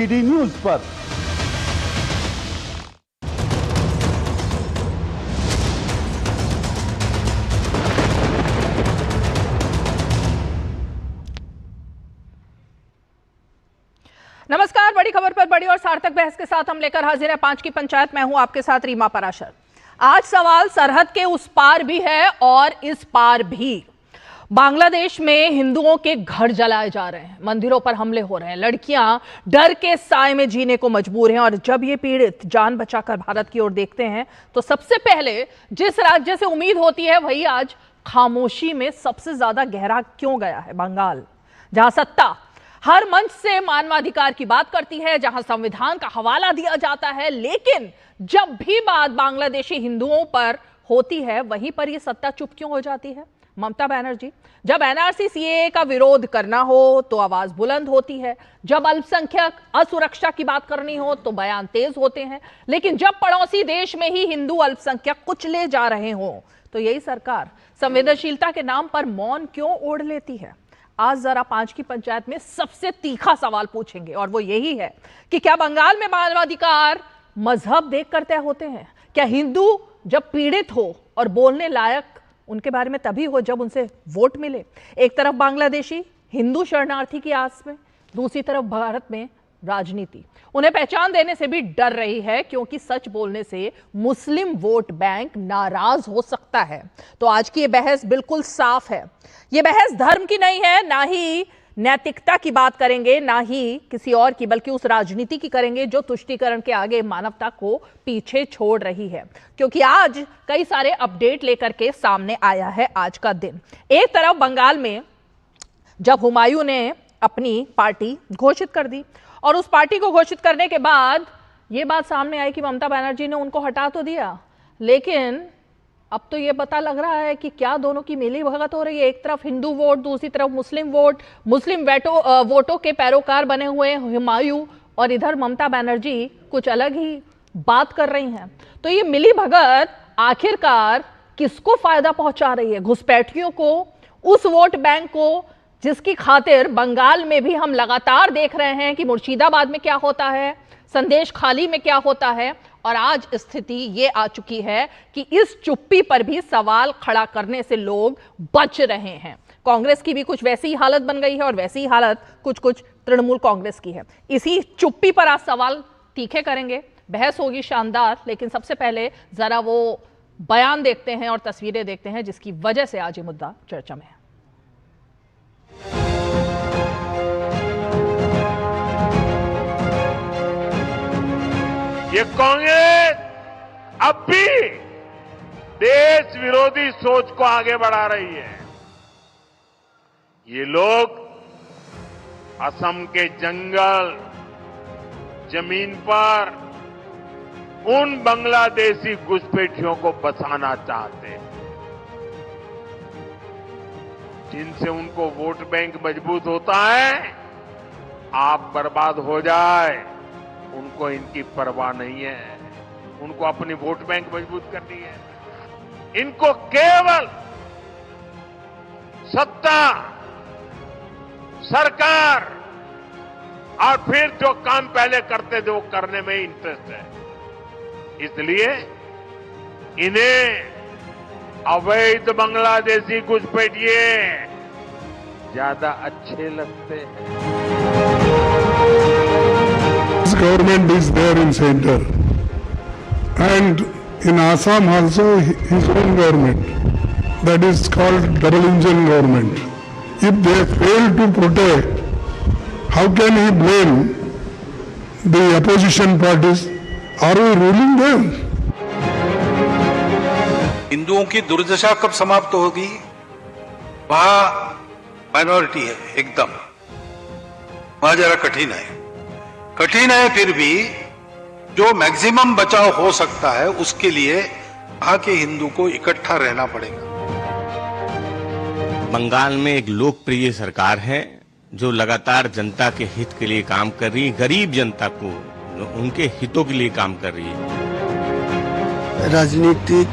DD news पर। नमस्कार, बड़ी खबर पर बड़ी और सार्थक बहस के साथ हम लेकर हाजिर है 5 की पंचायत। मैं हूं आपके साथ रीमा पराशर। आज सवाल सरहद के उस पार भी है और इस पार भी। बांग्लादेश में हिंदुओं के घर जलाए जा रहे हैं, मंदिरों पर हमले हो रहे हैं, लड़कियां डर के साए में जीने को मजबूर हैं। और जब ये पीड़ित जान बचाकर भारत की ओर देखते हैं तो सबसे पहले जिस राज्य से उम्मीद होती है वही आज खामोशी में सबसे ज्यादा गहरा क्यों गया है, बंगाल। जहां सत्ता हर मंच से मानवाधिकार की बात करती है, जहां संविधान का हवाला दिया जाता है, लेकिन जब भी बात बांग्लादेशी हिंदुओं पर होती है वहीं पर यह सत्ता चुप क्यों हो जाती है। ममता बनर्जी, जब एनआरसी सीएए का विरोध करना हो तो आवाज बुलंद होती है, जब अल्पसंख्यक असुरक्षा की बात करनी हो तो बयान तेज होते हैं, लेकिन जब पड़ोसी देश में ही हिंदू अल्पसंख्यक कुचले जा रहे हो तो यही सरकार संवेदनशीलता के नाम पर मौन क्यों ओढ़ लेती है। आज जरा 5 की पंचायत में सबसे तीखा सवाल पूछेंगे और वो यही है कि क्या बंगाल में मानवाधिकार मजहब देखकर तय होते हैं? क्या हिंदू जब पीड़ित हो और बोलने लायक उनके बारे में तभी हो जब उनसे वोट मिले? एक तरफ बांग्लादेशी हिंदू शरणार्थी की आस में, दूसरी तरफ भारत में राजनीति उन्हें पहचान देने से भी डर रही है, क्योंकि सच बोलने से मुस्लिम वोट बैंक नाराज हो सकता है। तो आज की ये बहस बिल्कुल साफ है। ये बहस धर्म की नहीं है, ना ही नैतिकता की बात करेंगे, ना ही किसी और की, बल्कि उस राजनीति की करेंगे जो तुष्टीकरण के आगे मानवता को पीछे छोड़ रही है। क्योंकि आज कई सारे अपडेट लेकर के सामने आया है आज का दिन। एक तरफ बंगाल में जब हुमायूं ने अपनी पार्टी घोषित कर दी और उस पार्टी को घोषित करने के बाद यह बात सामने आई कि ममता बनर्जी ने उनको हटा तो दिया, लेकिन अब तो ये पता लग रहा है कि क्या दोनों की मिली भगत हो रही है। एक तरफ हिंदू वोट, दूसरी तरफ मुस्लिम वोट, मुस्लिम वोटों के पैरोकार बने हुए हुमायूं, और इधर ममता बनर्जी कुछ अलग ही बात कर रही हैं। तो ये मिली भगत आखिरकार किसको फायदा पहुंचा रही है? घुसपैठियों को, उस वोट बैंक को जिसकी खातिर बंगाल में भी हम लगातार देख रहे हैं कि मुर्शिदाबाद में क्या होता है, संदेश खाली में क्या होता है, और आज स्थिति ये आ चुकी है कि इस चुप्पी पर भी सवाल खड़ा करने से लोग बच रहे हैं। कांग्रेस की भी कुछ वैसी ही हालत बन गई है और वैसी ही हालत कुछ तृणमूल कांग्रेस की है। इसी चुप्पी पर आज सवाल तीखे करेंगे, बहस होगी शानदार, लेकिन सबसे पहले जरा वो बयान देखते हैं और तस्वीरें देखते हैं जिसकी वजह से आज ये मुद्दा चर्चा में है। ये कांग्रेस अब भी देश विरोधी सोच को आगे बढ़ा रही है। ये लोग असम के जंगल जमीन पर उन बांग्लादेशी घुसपैठियों को बसाना चाहते हैं, जिनसे उनको वोट बैंक मजबूत होता है। आप बर्बाद हो जाए उनको इनकी परवाह नहीं है, उनको अपनी वोट बैंक मजबूत करनी है। इनको केवल सत्ता, सरकार और फिर जो काम पहले करते थे वो करने में इंटरेस्ट है। इसलिए इन्हें अवैध बांग्लादेशी घुसपैठिए ज्यादा अच्छे लगते हैं। Government is there in center, and in Assam also his own government, that is called double engine government. If they fail to protect, how can he blame the opposition parties? Are we ruling them? हिंदुओं की दुर्दशा कब समाप्त होगी? वहां minority है एकदम, वहां जरा कठिन है। फिर भी जो मैक्सिमम बचाव हो सकता है उसके लिए वहां के हिंदू को इकट्ठा रहना पड़ेगा। बंगाल में एक लोकप्रिय सरकार है जो लगातार जनता के हित के लिए काम कर रही है, गरीब जनता को उनके हितों के लिए काम कर रही है। राजनीति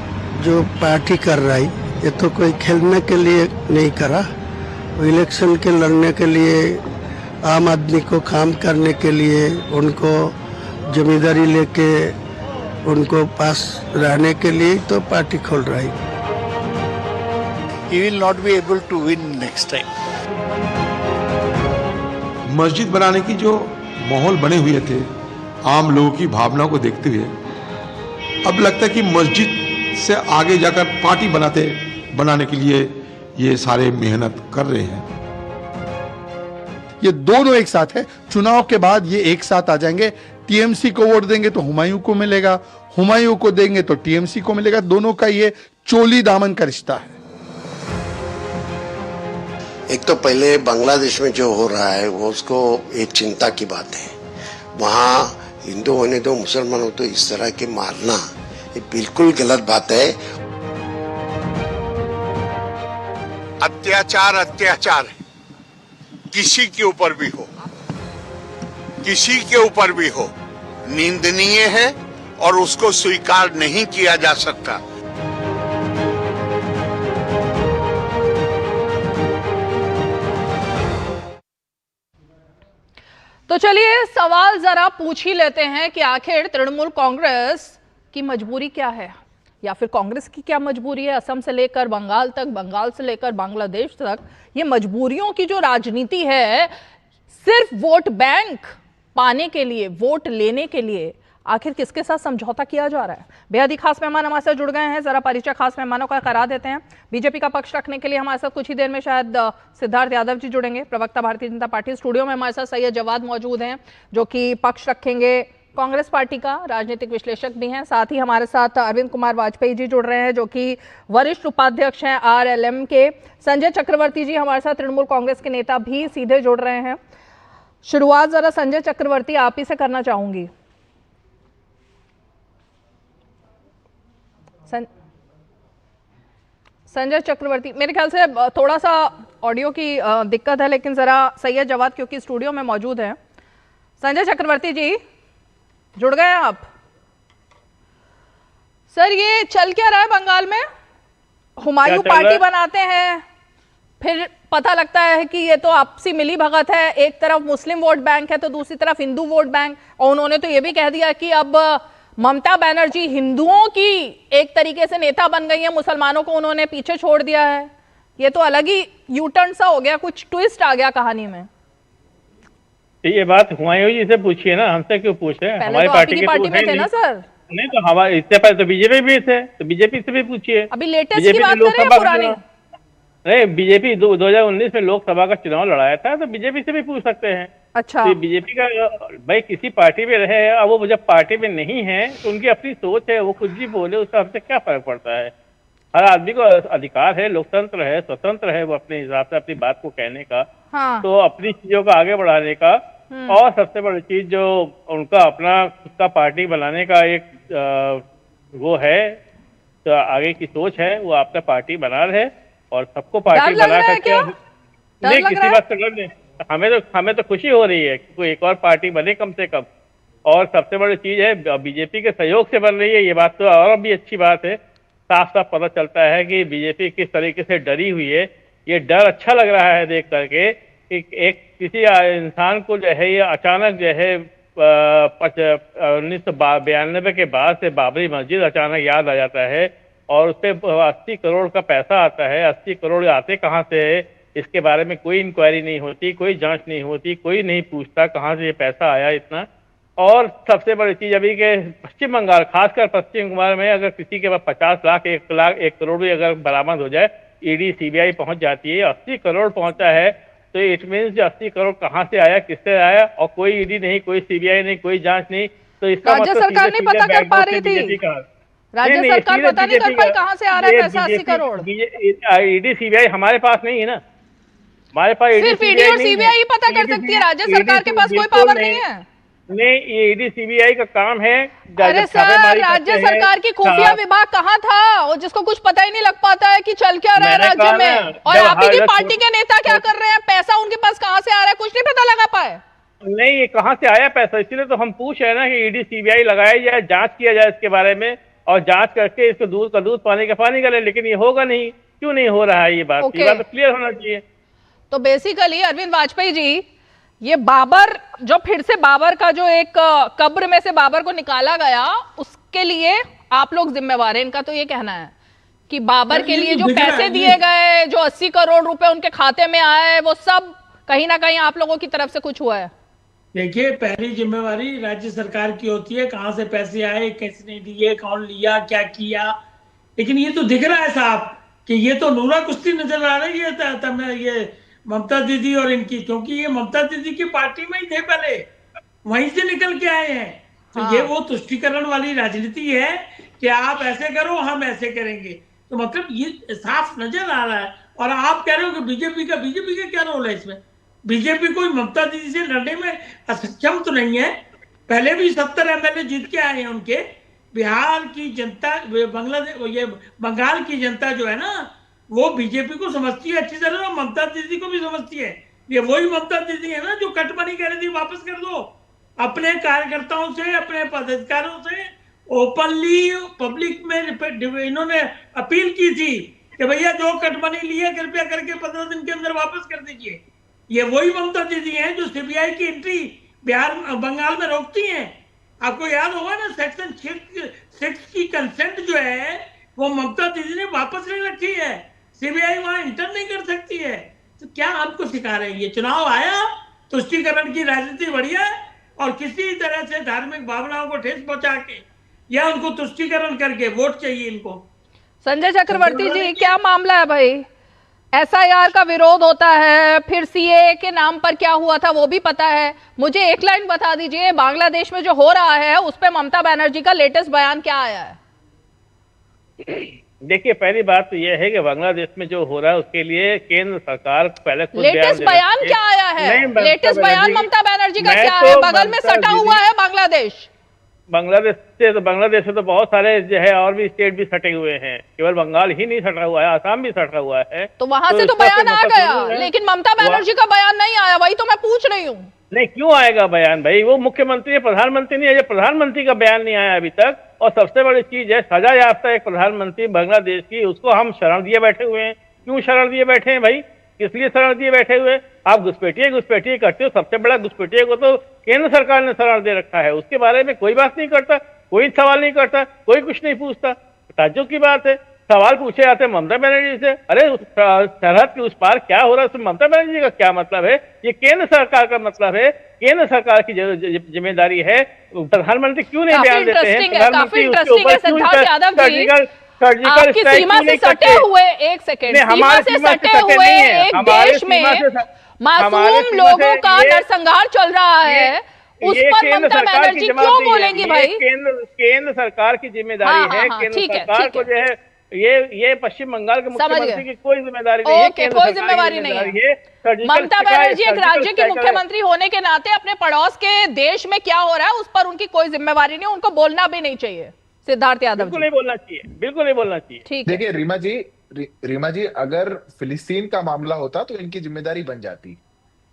जो पार्टी कर रही है ये तो कोई खेलने के लिए नहीं करा, इलेक्शन के लड़ने के लिए आम आदमी को काम करने के लिए उनको जिम्मेदारी लेके उनको पास रहने के लिए तो पार्टी खोल रहा है। He will not be able to win next time. मस्जिद बनाने की जो माहौल बने हुए थे आम लोगों की भावनाओं को देखते हुए अब लगता है कि मस्जिद से आगे जाकर पार्टी बनाने के लिए ये सारे मेहनत कर रहे हैं। ये दोनों एक साथ है। चुनाव के बाद ये एक साथ आ जाएंगे। टीएमसी को वोट देंगे तो हुमायूं को मिलेगा, हुमायूं को देंगे तो टीएमसी को मिलेगा। दोनों का ये चोली दामन का रिश्ता है। एक तो पहले बांग्लादेश में जो हो रहा है वो उसको एक चिंता की बात है। वहाँ हिंदू होने दो, मुसलमान हो तो इस तरह के मारना ये बिल्कुल गलत बात है। अत्याचार अत्याचार है, किसी के ऊपर भी हो, किसी के ऊपर भी हो, निंदनीय है और उसको स्वीकार नहीं किया जा सकता। तो चलिए सवाल जरा पूछ ही लेते हैं कि आखिर तृणमूल कांग्रेस की मजबूरी क्या है, या फिर कांग्रेस की क्या मजबूरी है। असम से लेकर बंगाल तक, बंगाल से लेकर बांग्लादेश तक, ये मजबूरियों की जो राजनीति है, सिर्फ वोट बैंक पाने के लिए, वोट लेने के लिए आखिर किसके साथ समझौता किया जा रहा है। बेहद ही खास मेहमान हमारे साथ जुड़ गए हैं, जरा परिचय खास मेहमानों का करा देते हैं। बीजेपी का पक्ष रखने के लिए हमारे साथ कुछ ही देर में शायद सिद्धार्थ यादव जी जुड़ेंगे, प्रवक्ता भारतीय जनता पार्टी। स्टूडियो में हमारे साथ सैयद जवाद मौजूद हैं जो कि पक्ष रखेंगे कांग्रेस पार्टी का, राजनीतिक विश्लेषक भी हैं। साथ ही हमारे साथ अरविंद कुमार वाजपेयी जी जुड़ रहे हैं जो कि वरिष्ठ उपाध्यक्ष हैं RLM के। संजय चक्रवर्ती जी हमारे साथ तृणमूल कांग्रेस के नेता भी सीधे जुड़ रहे हैं। शुरुआत जरा संजय चक्रवर्ती आप ही से करना चाहूंगी। संजय चक्रवर्ती, मेरे ख्याल से थोड़ा सा ऑडियो की दिक्कत है, लेकिन जरा सैयद जवाद क्योंकि स्टूडियो में मौजूद है। संजय चक्रवर्ती जी जुड़ गए आप? सर ये चल क्या रहा है बंगाल में? हुमायूं पार्टी बनाते हैं, फिर पता लगता है कि ये तो आपसी मिली भगत है, एक तरफ मुस्लिम वोट बैंक है तो दूसरी तरफ हिंदू वोट बैंक। और उन्होंने तो ये भी कह दिया कि अब ममता बनर्जी हिंदुओं की एक तरीके से नेता बन गई है, मुसलमानों को उन्होंने पीछे छोड़ दिया है। ये तो अलग ही यू टर्न सा हो गया, कुछ ट्विस्ट आ गया कहानी में। ये बात हुमायूं जी से पूछिए ना, हमसे क्यों पूछ रहे हैं? हमारी तो पार्टी में थे ना सर। नहीं तो हमारे इससे पहले तो बीजेपी भी थे, तो बीजेपी से भी पूछिए। अभी लेटेस्ट की बात कर रहे हैं पुरानी? नहीं, बीजेपी 2019 में लोकसभा का चुनाव लड़ाया था, तो बीजेपी से भी पूछ सकते हैं। अच्छा, तो बीजेपी का भाई किसी पार्टी में रहे, अब वो जब पार्टी में नहीं है तो उनकी अपनी सोच है, वो कुछ भी बोले उसका हमसे क्या फर्क पड़ता है। हर आदमी को अधिकार है, लोकतंत्र है, स्वतंत्र है वो अपने हिसाब से अपनी बात को कहने का। हाँ। तो अपनी चीजों को आगे बढ़ाने का, और सबसे बड़ी चीज जो उनका अपना खुद का पार्टी बनाने का एक वो है, तो आगे की सोच है, वो आपका पार्टी बना रहे और सबको पार्टी बना करके। नहीं, किसी बात से डर नहीं, हमें तो खुशी हो रही है कि कोई एक और पार्टी बने कम से कम। और सबसे बड़ी चीज है बीजेपी के सहयोग से बन रही है, ये बात तो और भी अच्छी बात है। साफ साफ पता चलता है कि बीजेपी किस तरीके से डरी हुई है। ये डर अच्छा लग रहा है देख करके कि एक किसी इंसान को जो है ये अचानक जो है 1992 के बाद से बाबरी मस्जिद अचानक याद आ जाता है और उस पर 80 करोड़ का पैसा आता है। 80 करोड़ आते कहाँ से है, इसके बारे में कोई इंक्वायरी नहीं होती, कोई जांच नहीं होती, कोई नहीं पूछता कहाँ से ये पैसा आया इतना। और सबसे बड़ी चीज अभी के पश्चिम बंगाल, खासकर पश्चिम बंगाल में अगर किसी के पास 50 लाख, 1 लाख, 1 करोड़ भी अगर बरामद हो जाए, ईडी सीबीआई पहुंच जाती है। 80 करोड़ पहुंचा है तो इट मीन्स जो 80 करोड़ कहाँ से आया, किससे आया, और कोई ईडी नहीं, कोई सीबीआई नहीं, कोई जांच नहीं, तो इसका मतलब सरकार नहीं पता कर पा रही थी। राज्य सरकार पता नहीं कर पाई कहाँ से आ रहा है पैसा 80 करोड़। ईडी सीबीआई हमारे पास नहीं है ना, हमारे पास सिर्फ ईडी और सीबीआई ही पता कर सकती है, राज्य सरकार के पास कोई पावर नहीं है। नहीं, ये ईडी सीबीआई का काम है। अरे सर, राज्य सरकार की खुफिया विभाग कहाँ था, और जिसको कुछ पता ही नहीं लग पाता है कि चल क्या रहा है राज्य में। और आप ही की पार्टी के नेता क्या कर रहे हैं, पैसा उनके पास कहाँ से आ रहा है, कुछ नहीं पता लगा पाए। नहीं, ये कहाँ से आया पैसा, इसीलिए तो हम पूछ रहे हैं ना कि ईडी सीबीआई लगाई जाए, जांच किया जाए इसके बारे में, और जांच करके इसको दूध का दूध पानी का पानी करें। लेकिन ये होगा नहीं, क्यों नहीं हो रहा है, ये बात तो क्लियर होना चाहिए। तो बेसिकली अरविंद वाजपेयी जी, ये बाबर, जो फिर से बाबर का जो एक कब्र में से बाबर को निकाला गया, उसके लिए आप लोग जिम्मेवार हैं, इनका तो ये कहना है कि बाबर के लिए जो पैसे दिए गए, जो 80 करोड़ रुपए उनके खाते में आए, वो सब कहीं ना कहीं आप लोगों की तरफ से कुछ हुआ है। देखिए, पहली जिम्मेवारी राज्य सरकार की होती है, कहां से पैसे आए, किसने दिए, कौन लिया, क्या किया। लेकिन ये तो दिख रहा है साहब कि ये तो नूरा कुश्ती नजर आ रही है ये ममता दीदी और इनकी, क्योंकि ये ममता दीदी की पार्टी में ही थे पहले, वहीं से निकल के आए हैं। तो ये वो तुष्टीकरण वाली राजनीति है कि आप ऐसे करो, हम ऐसे करेंगे। तो मतलब ये साफ नजर आ रहा है। और आप कह रहे हो कि बीजेपी का क्या रोल है इसमें? बीजेपी कोई ममता दीदी से लड़ने में असक्षम तो नहीं है। पहले भी 70 एमएलए जीत के आए हैं उनके। बिहार की जनता, बंगाल की जनता जो है ना, वो बीजेपी को समझती है अच्छी तरह, और ममता दीदी को भी समझती है। ये वही ममता दीदी है ना जो कट मनी कह रही थी वापस कर दो। अपने कार्यकर्ताओं से, अपने पदाधिकारियों से ओपनली पब्लिक में इन्होंने अपील की थी कि भैया जो कट मनी लिए कृपया करके 15 दिन के अंदर वापस कर दीजिए। ये वही ममता दीदी हैं जो सीबीआई की एंट्री बिहार बंगाल में रोकती हैं। आपको याद होगा ना, सेक्शन 6 की कंसेंट जो है वो ममता दीदी ने वापस नहीं रखी है। सीबीआई वहां इंटर नहीं कर सकती है। तो क्या आपको सिखा रहे हैं? ये चुनाव आया, तुष्टीकरण की राजनीति बढ़िया है, और किसी तरह से धार्मिक भावनाओं को ठेस पहुंचा के या उनको तुष्टीकरण करके वोट चाहिए इनको। संजय चक्रवर्ती जी, क्या मामला है भाई? एसआईआर का विरोध होता है, फिर सीएए के नाम पर क्या हुआ था वो भी पता है। मुझे एक लाइन बता दीजिए, बांग्लादेश में जो हो रहा है उस पे ममता बनर्जी का लेटेस्ट बयान क्या आया है? देखिए, पहली बात तो यह है कि बांग्लादेश में जो हो रहा है उसके लिए केंद्र सरकार पहले खुद लेटेस्ट बयान क्या आया है? लेटेस्ट बयान ममता बनर्जी का क्या है? बगल में सटा हुआ है बांग्लादेश। बांग्लादेश से तो बहुत सारे जो है और भी स्टेट भी सटे हुए हैं, केवल बंगाल ही नहीं सटा हुआ है, आसाम भी सटा हुआ है। तो वहां से तो बयान आ गया, लेकिन ममता बनर्जी का बयान नहीं आया, वही तो मैं पूछ रही हूँ। नहीं, क्यों आएगा बयान भाई? वो मुख्यमंत्री है, प्रधानमंत्री नहीं है। प्रधानमंत्री का बयान नहीं आया अभी तक। और सबसे बड़ी चीज है, सजा याफ्ता एक प्रधानमंत्री बांग्लादेश की, उसको हम शरण दिए बैठे हुए हैं। क्यों शरण दिए बैठे हैं भाई? किस लिए शरण दिए बैठे हुए? आप घुसपैठिए करते हो। सबसे बड़ा घुसपैठिए को तो केंद्र सरकार ने शरण दे रखा है, उसके बारे में कोई बात नहीं करता, कोई सवाल नहीं करता, कोई कुछ नहीं पूछता। ताज्जुब की बात है, सवाल पूछे जाते हैं ममता बनर्जी से। अरे उस सरहद के उस पार क्या हो रहा है, उसमें ममता बनर्जी का क्या मतलब है? ये केंद्र सरकार का मतलब है, केंद्र सरकार की जिम्मेदारी है। प्रधानमंत्री क्यों नहीं बयान देते हैं? प्रधानमंत्री उसके ऊपर आपकी सीमा से सटे हुए, एक सेकेंड, सीमा से सटे हुए एक देश में मासूम लोगों का नरसंहार चल रहा है, उस पर ममता बनर्जी क्यों बोलेंगी भाई? केंद्र सरकार की जिम्मेदारी है। केंद्र सरकार को जो है ये पश्चिम बंगाल के मुख्यमंत्री की कोई जिम्मेदारी नहीं है। कोई जिम्मेदारी नहीं है। ममता बनर्जी एक राज्य की मुख्यमंत्री होने के नाते अपने पड़ोस के देश में क्या हो रहा है उस पर उनकी कोई जिम्मेवारी नहीं, उनको बोलना भी नहीं चाहिए। सिद्धार्थ यादव, बिल्कुल नहीं बोलना चाहिए, बिल्कुल नहीं बोलना चाहिए। ठीक, देखिए रीमा जी, अगर फिलिस्तीन का मामला होता तो इनकी जिम्मेदारी बन जाती।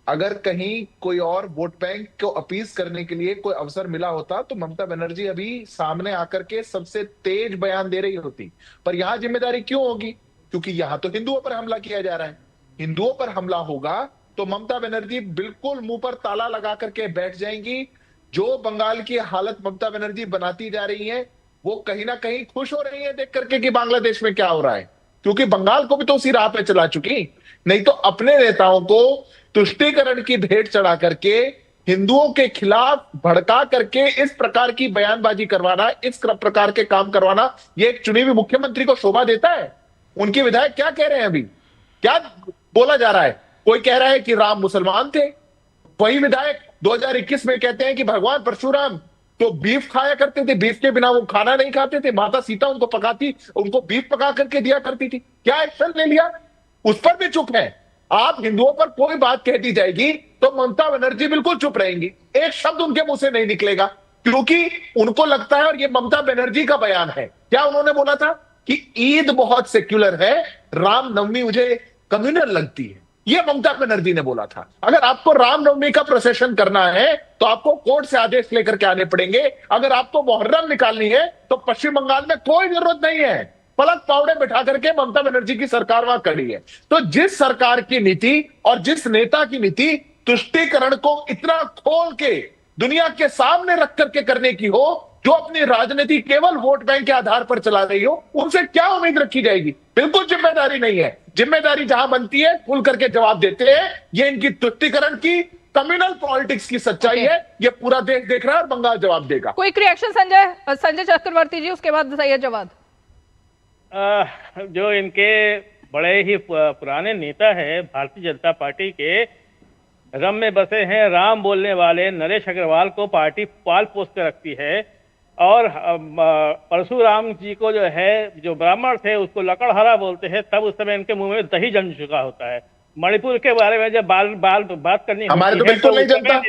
अगर कहीं कोई और वोट बैंक को अपीज करने के लिए कोई अवसर मिला होता तो ममता बनर्जी अभी सामने आकर के सबसे तेज बयान दे रही होती। पर यहां जिम्मेदारी क्यों होगी? क्योंकि यहां तो हिंदुओं पर हमला किया जा रहा है। हिंदुओं पर हमला होगा तो ममता बनर्जी बिल्कुल मुंह पर ताला लगा करके बैठ जाएंगी। जो बंगाल की हालत ममता बनर्जी बनाती जा रही है, वो कहीं ना कहीं खुश हो रही है देख करके कि बांग्लादेश में क्या हो रहा है, क्योंकि बंगाल को भी तो उसी राह पे चला चुकी। नहीं तो अपने नेताओं को तुष्टीकरण की भेंट चढ़ा करके हिंदुओं के खिलाफ भड़का करके इस प्रकार की बयानबाजी करवाना, इस प्रकार के काम करवाना, ये एक चुनी हुई मुख्यमंत्री को शोभा देता है? उनके विधायक क्या कह रहे हैं अभी? क्या बोला जा रहा है? कोई कह रहा है कि राम मुसलमान थे, वही विधायक 2021 में कहते हैं कि भगवान परशुराम तो बीफ खाया करते थे, बीफ के बिना वो खाना नहीं खाते थे, माता सीता उनको बीफ पका करके दिया करती थी। क्या एक्शन ले लिया? उस पर भी चुप है। आप हिंदुओं पर कोई बात कह दी जाएगी तो ममता बनर्जी बिल्कुल चुप रहेंगी, एक शब्द उनके मुंह से नहीं निकलेगा, क्योंकि उनको लगता है, और ये ममता बनर्जी का बयान है, क्या उन्होंने बोला था कि ईद बहुत सेक्युलर है, रामनवमी मुझे कम्युनल लगती है। ये ममता बनर्जी ने बोला था। अगर आपको रामनवमी का प्रोसेशन करना है तो आपको कोर्ट से आदेश लेकर के आने पड़ेंगे। अगर आपको मुहर्रम निकालनी है तो पश्चिम बंगाल में कोई जरूरत नहीं है, पलक पावड़े बिठा करके ममता बनर्जी की सरकार वहां खड़ी है। तो जिस सरकार की नीति और जिस नेता की नीति तुष्टीकरण को इतना खोल के दुनिया के सामने रख करके करने की हो, जो अपनी राजनीति केवल वोट बैंक के आधार पर चला रही हो, उनसे क्या उम्मीद रखी जाएगी? बिल्कुल जिम्मेदारी नहीं है। जिम्मेदारी जहां बनती है खुल करके जवाब देते हैं। ये इनकी तुष्टीकरण की कम्युनल पॉलिटिक्स की सच्चाई है। ये पूरा देश देख रहा है और बंगाल जवाब देगा। क्विक रिएक्शन संजय चक्रवर्ती जी, उसके बाद सैयद जवाद। जो इनके बड़े ही पुराने नेता है भारतीय जनता पार्टी के, रम में बसे हैं राम बोलने वाले नरेश अग्रवाल को पार्टी पाल पोस कर रखती है, और परशुराम जी को जो है, जो ब्राह्मण थे उसको लकड़हारा बोलते हैं, तब उस समय इनके मुंह में दही जम चुका होता है। मणिपुर के बारे में जब बात करनी हमारे तो बिल्कुल नहीं जनता,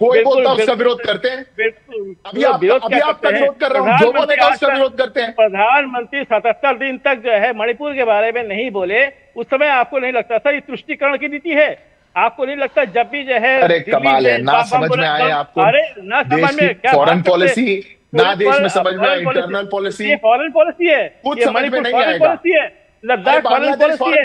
कोई बोलता उसका विरोध करते हैं। बिल्कुल अभी आपका विरोध कर रहा हूं, जो बोलेगा उसका विरोध करते हैं। प्रधानमंत्री 77 दिन तक जो है मणिपुर के बारे में नहीं बोले। उस समय आपको नहीं लगता सर ये तुष्टीकरण की नीति है? आपको नहीं लगता जब भी जो है, अरे कमाल है, ना समझ में आए आपको? अरे ना समझ में क्या फॉरेन पॉलिसी, ना देश में समझ में आए इंटरनल पॉलिसी। ये फॉरेन पॉलिसी है, कुछ ये समझ में मणिपुर नहीं फॉरेन आएगा। पॉलिसी है, लद्दाख फॉरेन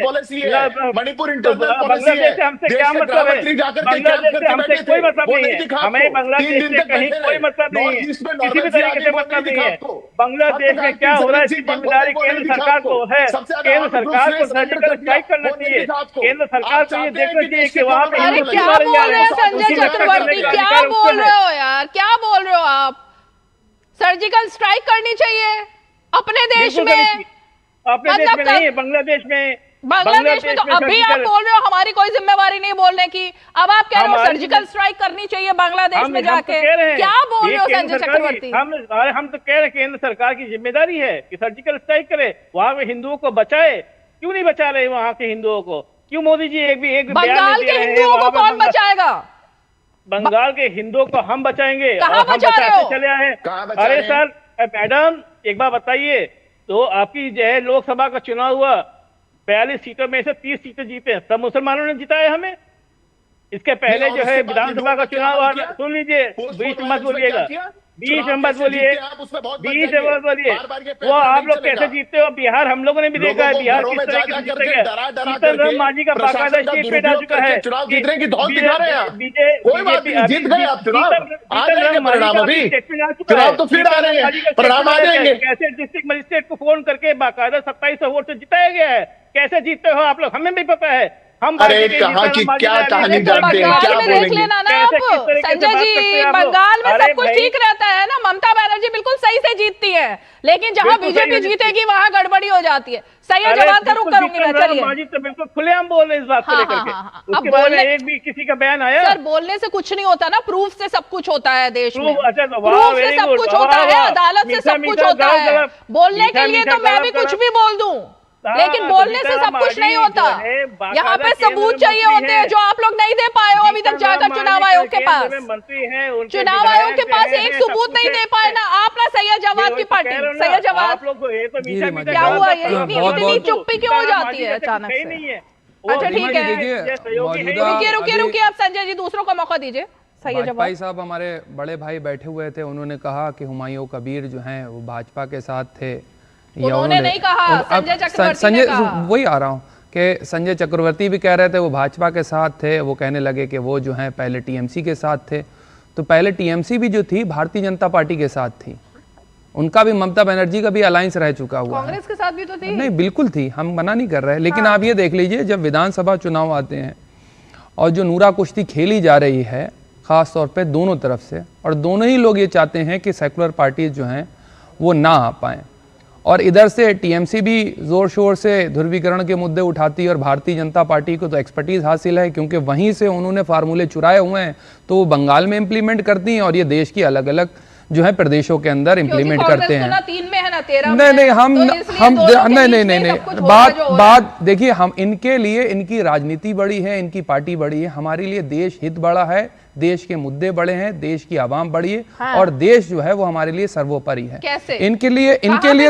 पॉलिसी है, मणिपुर इंटरनल पॉलिसी बांग्लादेश है। से हमसे क्या मतलब है? बांग्लादेश से हमसे कोई मतलब नहीं है। हमें बांग्लादेश से कहीं कोई मतलब नहीं है, किसी भी तरीके से मतलब नहीं है। बांग्लादेश में क्या हो रहा है इसकी जिम्मेदारी केंद्र सरकार को है। केंद्र सरकार को सर्जिकल स्ट्राइक करना चाहिए। केंद्र सरकार को ये देखना चाहिए कि वहाँ पे अरे क्या बोल रहे हैं संजय चक्रवर्ती, क्या बोल रहे हो यार, क्या बोल रहे हो आप? सर्जिकल स्ट्राइक करनी चाहिए अपने देश में, अपने देश में नहीं, बांग्लादेश में तो अभी आप बोल रहे हो हमारी कोई जिम्मेवारी नहीं बोलने की, अब आप कह रहे हो सर्जिकल स्ट्राइक करनी चाहिए बांग्लादेश में जाके। क्या बोल रहे हो संजय चक्रवर्ती? हम तो कह रहे हैं केंद्र सरकार की जिम्मेदारी है कि सर्जिकल स्ट्राइक करे, वहां पे हिंदुओं को बचाए। क्यों नहीं बचा रहे वहां के हिंदुओं को? क्यों मोदी जी एक बंगाल के हिंदुओं को कौन बचाएगा? बंगाल के हिंदुओं को हम बचाएंगे, कहां बचा रहे हो? चले आए। अरे सर मैडम एक बार बताइए, तो आपकी जो है लोकसभा का चुनाव हुआ, 42 सीटों में से 30 सीटें जीते, सब मुसलमानों ने जिताए हमें। इसके पहले जो है विधानसभा का चुनाव, सुन लीजिए, बीच में मत बोलिएगा, बीच में मत बोलिए, बीच में मत बोलिए। वो आप लोग कैसे जीतते हो? बिहार हम लोगों ने भी देखा है, बिहार किस तरह से जीते गए। जीतन राम मांझी का बाकायदा स्टेट पे डाल चुका है। चुनाव जीतने की धौल दिखा रहे हैं। कोई बात नहीं, जीत गए आप चुनाव, आ जाएंगे परिणाम। अभी चुनाव तो फिर आ रहे हैं, परिणाम आ जाएंगे। कैसे डिस्ट्रिक्ट मजिस्ट्रेट को फोन करके बाकायदा 2700 वोट से जिताया गया है? कैसे जीतते हो आप लोग? हमें भी पता है। हम अरे कहाँ की क्या कहानी जानते हैं, क्या में देख लेना ना आप संजय जी, बंगाल में सब कुछ ठीक रहता है ना, ममता बनर्जी बिल्कुल सही से जीतती है, लेकिन जहां बीजेपी जीतेगी वहां गड़बड़ी हो जाती है। सही है, जवाब का रुख करूंगी मैं। चलिए, तो बिल्कुल खुलेआम बोल रहे इस बात को लेकर के। उसके बारे में एक भी किसी का बयान आया? सर बोलने से कुछ नहीं होता ना, प्रूफ से सब कुछ होता है देश में। अच्छा, प्रूफ से सब कुछ होता है, अदालत से सब कुछ होता है। बोलने के लिए तो मैं भी कुछ भी बोल दूं, लेकिन बोलने से सब कुछ नहीं होता। यहाँ पे सबूत चाहिए होते हैं जो आप लोग नहीं दे पाए हो अभी तक जाकर चुनाव आयोग के पास। चुनाव आयोग के पास एक सबूत नहीं दे पाए ना आप, ना सैयद जवाद की पार्टी। सैयद जवाद, क्या हुआ? ये इतनी चुप्पी क्यों हो जाती है अचानक से? अच्छा ठीक है, रुकिए आप संजय जी, दूसरों को मौका दीजिए। भाई साहब हमारे बड़े भाई बैठे हुए थे, उन्होंने कहा कि हुमायूं कबीर जो हैं वो भाजपा के साथ थे। उन्होंने नहीं कहा, संजय चक्रवर्ती ने कहा। वही आ रहा हूँ कि संजय चक्रवर्ती भी कह रहे थे वो भाजपा के साथ थे, वो कहने लगे कि वो जो हैं पहले टीएमसी के साथ थे। तो पहले टीएमसी भी जो थी भारतीय जनता पार्टी के साथ थी, उनका भी ममता बनर्जी का भी अलायंस रह चुका हुआ है। कांग्रेस के साथ भी तो थी। नहीं बिल्कुल थी, हम मना नहीं कर रहे, लेकिन आप ये देख लीजिए जब विधानसभा चुनाव आते हैं और जो नूरा कुश्ती खेली जा रही है खास तौर पे दोनों तरफ से, और दोनों ही लोग ये चाहते हैं कि सेकुलर पार्टीज जो हैं वो ना आ पाएँ, और इधर से टीएमसी भी जोर शोर से ध्रुवीकरण के मुद्दे उठाती है, और भारतीय जनता पार्टी को तो एक्सपर्टीज हासिल है क्योंकि वहीं से उन्होंने फार्मूले चुराए हुए हैं, तो वो बंगाल में इम्प्लीमेंट करती हैं और ये देश की अलग अलग जो है प्रदेशों के अंदर इम्प्लीमेंट करते हैं। ना 3 में है ना 13 नहीं में, हम नहीं बात देखिए, हम इनके लिए इनकी राजनीति बड़ी है, इनकी पार्टी बड़ी है, हमारे लिए देश हित बड़ा है, देश के मुद्दे बड़े हैं, देश की आवाम बड़ी है। हाँ। और देश जो है वो हमारे लिए सर्वोपरि है। कैसे? इनके लिए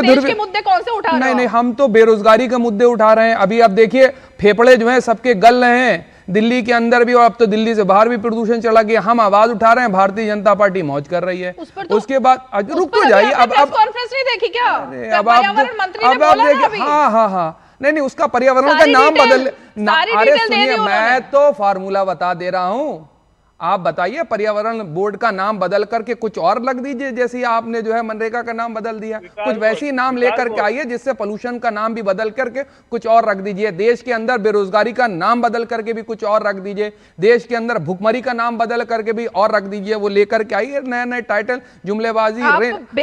देश के मुद्दे कौन से उठा रहे हो? नहीं हम तो बेरोजगारी के मुद्दे उठा रहे हैं। अभी आप देखिए फेफड़े जो है सबके गल रहे हैं दिल्ली के अंदर भी, और अब तो दिल्ली से बाहर भी प्रदूषण चला गया। हम आवाज उठा रहे हैं, भारतीय जनता पार्टी मौज कर रही है। उसके बाद रुक तो जाइए, अब कॉन्फ्रेंस नहीं देखी क्या? अब आप देखिए, हाँ नहीं, उसका पर्यावरण का नाम बदल अरे सुनिए, मैं तो फार्मूला बता दे रहा हूं, आप बताइए पर्यावरण बोर्ड का नाम बदल करके कुछ और लग दीजिए, जैसे आपने जो है मनरेगा का नाम बदल दिया, कुछ वैसी नाम लेकर के आइए जिससे पोल्यूशन का नाम भी बदल करके कुछ और रख दीजिए, देश के अंदर बेरोजगारी का नाम बदल करके भी कुछ और रख दीजिए, देश के अंदर भुखमरी का नाम बदल करके भी और रख दीजिए, वो लेकर के आइए नए नए टाइटल, जुमलेबाजी।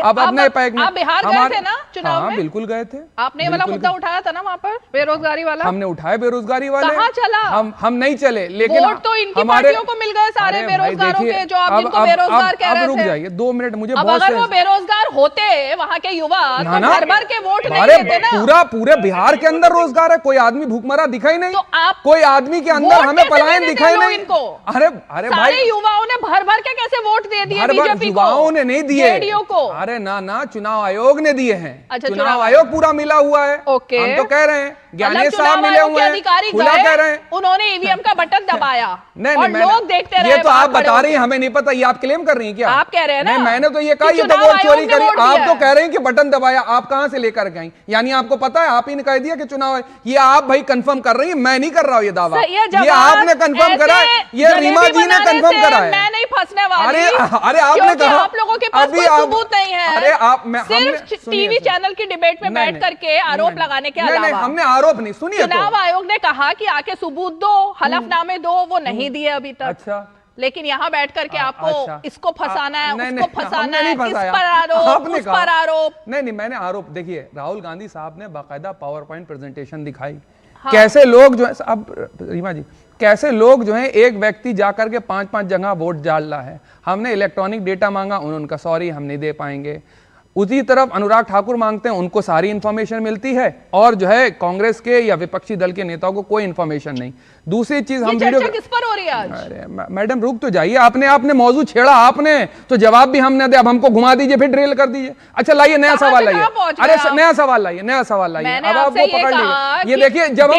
अब अपने पैक में बिहार गए थे ना चुनाव में? बिल्कुल गए थे। आपने वाला मुद्दा उठाया था ना वहाँ पर, बेरोजगारी वाला? हमने उठाया बेरोजगारी वाले। कहाँ चला? हम नहीं चले, लेकिन वोट तो इनकी पार्टियों को मिल गए सारे बेरोजगारों के, जो आप जिनको बेरोजगार कह रहे थे। रुक जाइए 2 मिनट, मुझे अब अगर वो बेरोजगार होते वहाँ के युवा तो भर भर के वोट नहीं देते ना। पूरे बिहार के अंदर रोजगार है, कोई आदमी भूखमरा दिखाई नहीं, तो आप कोई आदमी के अंदर हमें पलायन दिखाई नहीं इनको। अरे सारे युवाओं ने भर भर के कैसे वोट दे दिए बीजेपी को? युवाओं ने नहीं दिए, जेडीयू को। अरे ना, चुनाव आयोग ने दिए हैं। अच्छा, चुनाव आयोग पूरा मिला हुआ है। हम तो कह रहे हैं ज्ञानी साहब मिले हुए हैं, खुला कह रहे हैं, उन्होंने ईवीएम का बटन दबाया और लोग देखते रहे। ये तो आप बता रही हैं, हमें नहीं पता, ये आप क्लेम कर रही हैं क्या? आप कह रहे हैं ना? मैंने तो ये कहा ये तो वोट चोरी करी। आप तो कह रहे हैं कि बटन दबाया, आप कहां से लेकर गई? यानी आपको पता है, आप ही ने कह दिया कि चुनाव है। ये आप भाई कंफर्म कर रही हैं, मैं नहीं कर रहा हूं ये दावा, ये आपने कंफर्म करा है, ये रीमा जी ने कंफर्म करा है। मैं नहीं फंसने वाली। अरे आपने कहा आप लोगों के पास कोई सबूत नहीं है। अरे आप सिर्फ टीवी चैनल की डिबेट में बैठ करके आरोप लगाने के अलावा। हमने आरोप नहीं, सुनिए, चुनाव आयोग ने कहा कि आके सबूत दो, हलफनामे दो, वो नहीं दिए अभी तक। अच्छा, लेकिन यहाँ बैठ करके आपको इसको फंसाना है, उसको फंसाना है, इस पर आरोप, उस पर आरोप। नहीं, मैंने आरोप, देखिए राहुल गांधी साहब ने बाकायदा पावर पॉइंट प्रेजेंटेशन दिखाई। कैसे लोग जो है, अब रीमा जी, कैसे लोग जो है एक व्यक्ति जाकर के 5-5 जगह वोट डाल रहा है। हमने इलेक्ट्रॉनिक डेटा मांगा, उन्होंने कहा सॉरी हम नहीं दे पाएंगे। उसी तरफ अनुराग ठाकुर मांगते हैं, उनको सारी इंफॉर्मेशन मिलती है, और जो है कांग्रेस के या विपक्षी दल के नेताओं को कोई इंफॉर्मेशन नहीं। दूसरी चीज, हम वीडियो किस पर हो रही है आज? अरे मैडम रुक तो जाइए, आपने मौजूद छेड़ा, आपने तो जवाब भी हमने दे, अब हमको घुमा दीजिए, फिर ड्रिल कर दीजिए। अच्छा लाइए नया सवाल लाइए, अरे नया सवाल लाइए, अब आप वो पकड़ लीजिए। ये देखिए, जब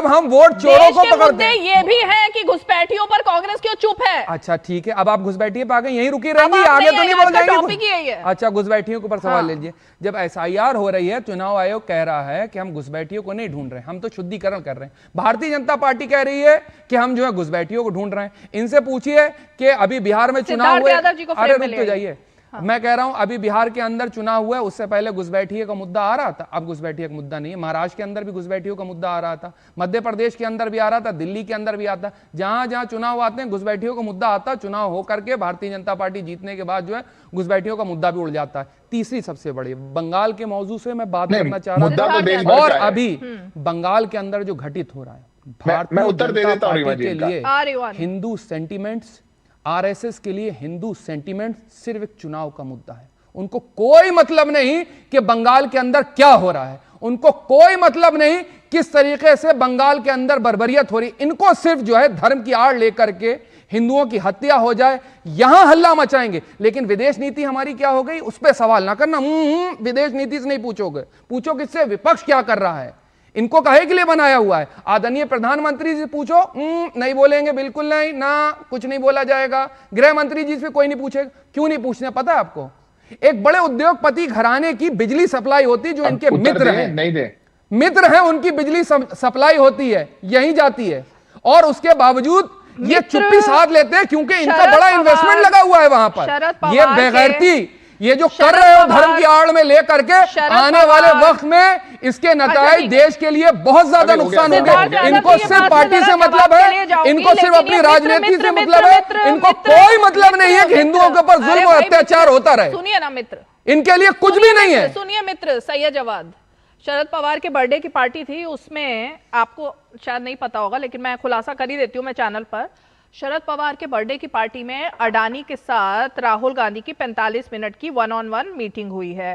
हम वोट चोरों को पकड़ते हैं, ये भी है कि घुसपैठियों पर कांग्रेस क्यों चुप है? अच्छा ठीक है, अब आप घुसपैठिए पे आ गए, यहीं रुकी रहेंगी, आगे तो नहीं बढ़ जाएंगे। अच्छा, घुसपैठियों के ऊपर सवाल लीजिए। जब एसआईआर हो रही है, चुनाव आयोग कह रहा है कि हम घुसपैठियों को नहीं ढूंढ रहे, हम तो शुद्धिकरण कर रहे हैं। भारतीय जनता पार्टी कह रही है कि हम जो है घुसपैठियों को ढूंढ रहे हैं। इनसे पूछिए कि अभी बिहार में चुनाव हुए, अरे रुक तो जाइए, मैं कह रहा हूं अभी बिहार के अंदर चुनाव हुआ है, उससे पहले घुसपैठियों का मुद्दा आ रहा था, अब घुसपैठियों का मुद्दा नहीं है। महाराष्ट्र के अंदर भी घुसपैठियों का मुद्दा आ रहा था, मध्य प्रदेश के अंदर भी आ रहा था, दिल्ली के अंदर भी आता। जहां जहां चुनाव आते हैं घुसपैठियों का मुद्दा आता है, चुनाव होकर के भारतीय जनता पार्टी जीतने के बाद जो है घुसपैठियों का मुद्दा भी उड़ जाता है। तीसरी सबसे बड़ी बंगाल के मौजू से मैं बात करना चाह रहा हूं, और अभी बंगाल के अंदर जो घटित हो रहा है, भारतीय जनता पार्टी के लिए हिंदू सेंटिमेंट्स, आरएसएस के लिए हिंदू सेंटिमेंट सिर्फ एक चुनाव का मुद्दा है। उनको कोई मतलब नहीं कि बंगाल के अंदर क्या हो रहा है, उनको कोई मतलब नहीं किस तरीके से बंगाल के अंदर बर्बरियत हो रही। इनको सिर्फ जो है धर्म की आड़ लेकर के हिंदुओं की हत्या हो जाए, यहां हल्ला मचाएंगे। लेकिन विदेश नीति हमारी क्या हो गई, उस पर सवाल ना करना। विदेश नीति से नहीं पूछोगे, पूछो किससे, विपक्ष क्या कर रहा है, इनको काहे के लिए बनाया हुआ है। आदरणीय प्रधानमंत्री जी पूछो, नहीं बोलेंगे, बिल्कुल नहीं ना, कुछ नहीं बोला जाएगा। गृह मंत्री जी से कोई नहीं पूछेगा, क्यों नहीं पूछना पता है आपको? एक बड़े उद्योगपति घराने की बिजली सप्लाई होती, जो इनके मित्र हैं, नहीं दे मित्र हैं, उनकी बिजली सप्लाई होती है, यहीं जाती है, और उसके बावजूद ये चुप्पी साध लेते हैं, क्योंकि इनका बड़ा इन्वेस्टमेंट लगा हुआ है वहां पर। ये बेगैरती ये जो कर रहे हो धर्म की आड़ में लेकर के, आने वाले वक्त में इसके नतीजे देश के लिए बहुत ज्यादा नुकसान होंगे। इनको सिर्फ पार्टी से मतलब है, इनको सिर्फ अपनी राजनीति से मतलब है, इनको कोई मतलब नहीं है कि हिंदुओं के ऊपर जुल्म और अत्याचार होता रहे। सुनिए ना मित्र, इनके लिए कुछ भी नहीं है। सुनिए मित्र, सैयद जवाद, शरद पवार के बर्थडे की पार्टी थी, उसमें आपको शायद नहीं पता होगा, लेकिन मैं खुलासा कर ही देती हूँ मैं चैनल पर। शरद पवार के बर्थडे की पार्टी में अडानी के साथ राहुल गांधी की 45 मिनट की 1-on-1 मीटिंग हुई है।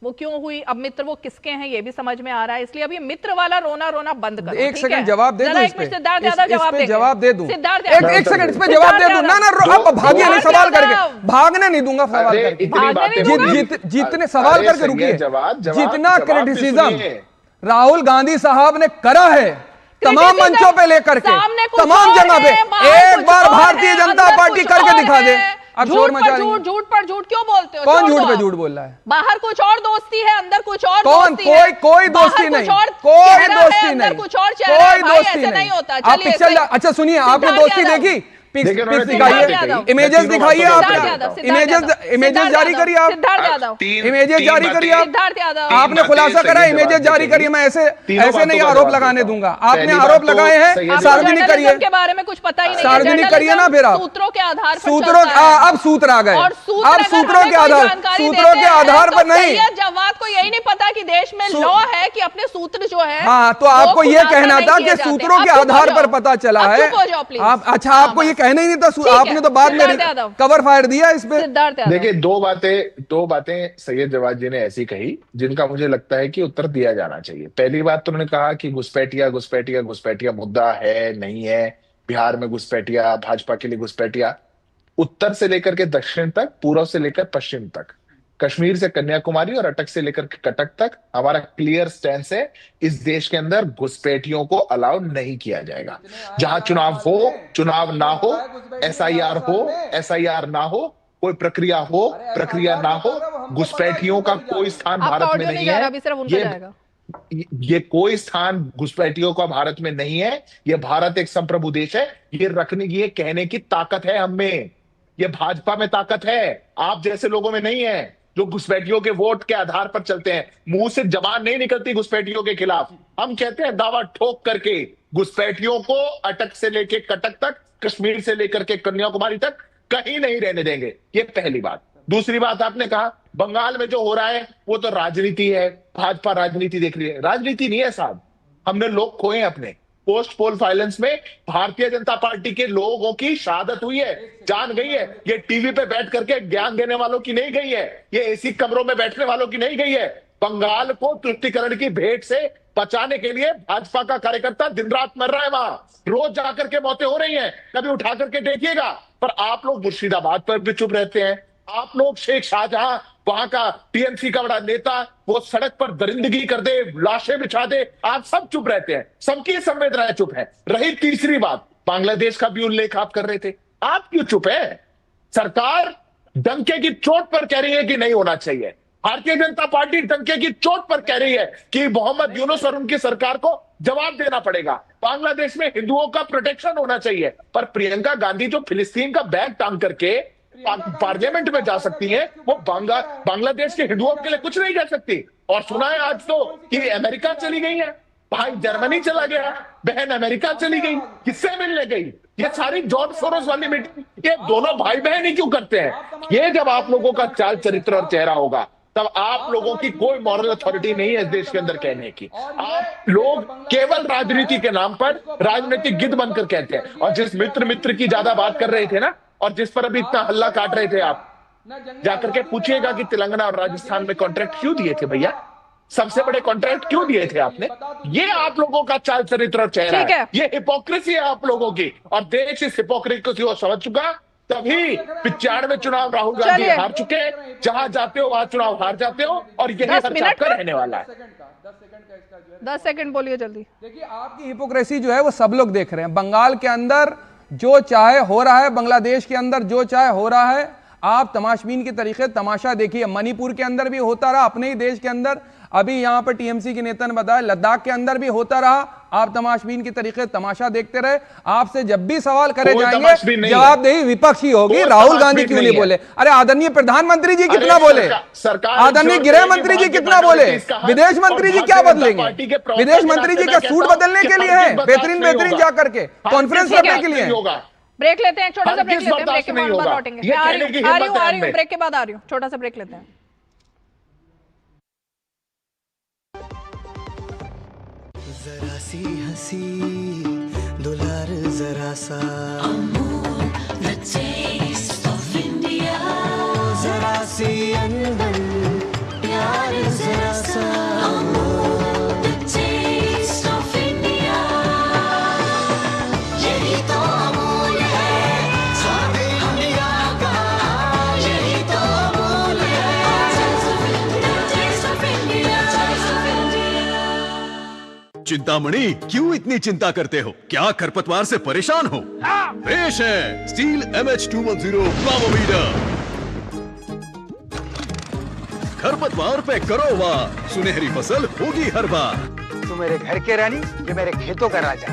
वो क्यों हुई, अब मित्र वो किसके हैं ये भी समझ में आ रहा है, इसलिए अभी मित्र वाला रोना रोना बंद करो। एक सेकंड जवाब दे दूं, सिद्धार्थ यादव जवाब दे दूं, एक सेकंड इस पे जवाब दे दूं। ना आप भागिए नहीं, सवाल करके भागने नहीं दूंगा, सवाल करके जितने सवाल करके रुकिए। जितना क्रिटिसिज्म राहुल गांधी साहब ने करा है तमाम मंचों पे लेकर के, तमाम जगह पे, एक बार भारतीय जनता पार्टी करके दिखा दे। आप शोर मचा रही हैं। झूठ पर झूठ क्यों बोलते हो? कौन झूठ पे झूठ बोल रहा है? बाहर कुछ और दोस्ती है, अंदर कुछ और कौन? दोस्ती है। कोई दोस्ती नहीं, कोई दोस्ती नहीं, कुछ और चेहरा है, भाई ऐसे नहीं होता। आप पिक्चर, अच्छा सुनिए, आपने दोस्ती देखी? दिखाइए, इमेजेस दिखाइए, आप इमेजेस जारी करिए, आप इमेजेस जारी करिए, आपने खुलासा करा, इमेजेस जारी करिए। मैं ऐसे नहीं आरोप लगाने दूंगा। आपने आरोप लगाए हैं, सार्वजनिक करिए, के बारे में कुछ पता ही नहीं, सार्वजनिक करिए ना। फिर आप सूत्रों के आधार पर सूत्रों, अब सूत्र आ गए, अब सूत्रों के आधार पर नहीं। जवाब को यही नहीं पता कि देश में लॉ है कि अपने सूत्र जो है। हाँ, तो आपको ये कहना था कि सूत्रों के आधार पर पता चला है। आप, अच्छा, आपको ये कहना ही नहीं था, आपने तो बाद में कवर फायर दिया इस पे। देखिए, दो बातें सैयद जवाद जी ने ऐसी कही जिनका मुझे लगता है कि उत्तर दिया जाना चाहिए। पहली बात तो उन्होंने कहा कि घुसपैठिया मुद्दा है, नहीं है, बिहार में घुसपैठिया, भाजपा के लिए घुसपैठिया। उत्तर से लेकर के दक्षिण तक, पूर्व से लेकर पश्चिम तक, कश्मीर से कन्याकुमारी और अटक से लेकर कटक तक हमारा क्लियर स्टैंड है, इस देश के अंदर घुसपैठियों को अलाउ नहीं किया जाएगा। जहां चुनाव हो, चुनाव ना हो, एसआईआर हो, एसआईआर ना हो, कोई प्रक्रिया हो, प्रक्रिया ना हो, घुसपैठियों का कोई स्थान भारत में नहीं है। ये कोई स्थान घुसपैठियों का भारत में नहीं है। ये भारत एक संप्रभु देश है। ये रखने की, ये कहने की ताकत है हम में। ये भाजपा में ताकत है, आप जैसे लोगों में नहीं है जो घुसपैठियों के वोट के आधार पर चलते हैं। मुंह से जबान नहीं निकलती घुसपैठियों के खिलाफ। हम कहते हैं दावा ठोक करके, घुसपैठियों को अटक से लेकर कटक तक, कश्मीर से लेकर के कन्याकुमारी तक कहीं नहीं रहने देंगे। ये पहली बात। दूसरी बात, आपने कहा बंगाल में जो हो रहा है वो तो राजनीति है, भाजपा राजनीति देख रही है। राजनीति नहीं है साहब, हमने लोग खोए अपने। पोस्ट पोल वायलेंस में भारतीय जनता पार्टी के लोगों की शहादत हुई है, जान गई है। ये टीवी पे बैठ करके ज्ञान देने वालों की नहीं गई है, ये एसी कमरों में बैठने वालों की नहीं गई है। बंगाल को तुष्टिकरण की भेंट से बचाने के लिए भाजपा का कार्यकर्ता दिन रात मर रहा है वहां, रोज जाकर के मौतें हो रही हैं। कभी उठा करके देखिएगा। पर आप लोग मुर्शिदाबाद पर भी चुप रहते हैं। आप लोग शेख शाहजहां, वहां का टीएमसी का बड़ा नेता, वो सड़क पर दरिंदगी कर दे, लाशें बिछा दे, आप सब चुप रहते हैं। सबकी संवेदनाएं चुप है। रही तीसरी बात, बांग्लादेश का भी उल्लेख आप कर रहे थे, आप क्यों चुप है? सरकार डंके की चोट पर कह रही है कि नहीं होना चाहिए। भारतीय जनता पार्टी डंके की चोट पर कह रही है कि मोहम्मद यूनुस और उनकी सरकार को जवाब देना पड़ेगा। बांग्लादेश में हिंदुओं का प्रोटेक्शन होना चाहिए। पर प्रियंका गांधी जो फिलिस्तीन का बैग टांग करके पार्लियामेंट में जा सकती हैं, वो बांग्लादेश के हिंदुओं के लिए कुछ नहीं कर सकती। और सुना है आज तो कि अमेरिका चली गई है, भाई जर्मनी चला गया, बहन अमेरिका चली गई, किससे मिलने गई? ये सारी जॉर्ज सोरोस वाली मीटिंग ये दोनों भाई बहन ही क्यों करते हैं? ये जब आप लोगों का चाल चरित्र और चेहरा होगा, तब आप लोगों की कोई मॉरल अथॉरिटी नहीं है इस देश के अंदर कहने की। आप लोग केवल राजनीति के नाम पर राजनीतिक गिद्ध बनकर कहते हैं। और जिस मित्र की ज्यादा बात कर रहे थे ना, और जिस पर अभी इतना हल्ला काट रहे थे, आप जाकर के पूछिएगा कि तेलंगाना और राजस्थान में कॉन्ट्रैक्ट क्यों दिए थे भैया? सबसे बड़े कॉन्ट्रैक्ट क्यों दिए थे आपने? ये आप लोगों का चाल चरित्र और चेहरा है। ये हिपोक्रेसी है आप लोगों की, और देश इस हिपोक्रेसी को समझ चुका। तभी 95 चुनाव राहुल गांधी हार चुके। जहां जाते हो वहां चुनाव हार जाते हो, और यही खर्च आपका रहने वाला है। 10 सेकंड बोलिए जल्दी। देखिए, आपकी हिपोक्रेसी जो है वो सब लोग देख रहे हैं। बंगाल के अंदर जो चाहे हो रहा है, बांग्लादेश के अंदर जो चाहे हो रहा है। आप तमाशबीन के तरीके तमाशा देखिए। मणिपुर के अंदर भी होता रहा, अपने ही देश के अंदर। अभी यहां पर टीएमसी के नेता ने बताया लद्दाख के अंदर भी होता रहा। आप तमाशबीन के तरीके तमाशा देखते रहे। आपसे जब भी सवाल करे जाएंगे, जवाबदेही विपक्षी होगी। राहुल गांधी क्यों नहीं बोले? अरे आदरणीय प्रधानमंत्री जी कितना बोले, आदरणीय गृह मंत्री जी कितना बोले, विदेश मंत्री जी क्या बदलेंगे? विदेश मंत्री जी क्या सूट बदलने के लिए है? बेहतरीन जाकर के कॉन्फ्रेंस करने के लिए। ब्रेक लेते हैं, छोटा सा ब्रेक लेते हैं, ब्रेक के बाद लौटेंगे। आ रही हूँ, ब्रेक के बाद आ रही हूँ, छोटा सा ब्रेक लेते हैं। जरा सी हंसी दुलार जरा सा, जरा सी अंदर प्यार जरा सा, यही तो अमूल है स्वाद इंडिया का, यही तो अमूल है, टेस्ट ऑफ इंडिया। चिंतामणि, क्यों इतनी चिंता करते हो? क्या खरपतवार से परेशान हो? पेश है स्टील MH210 प्लावोमीटर। खरपतवार पे करो वार, सुनहरी फसल होगी हर बार। तू मेरे घर के रानी, ये मेरे खेतों का राजा।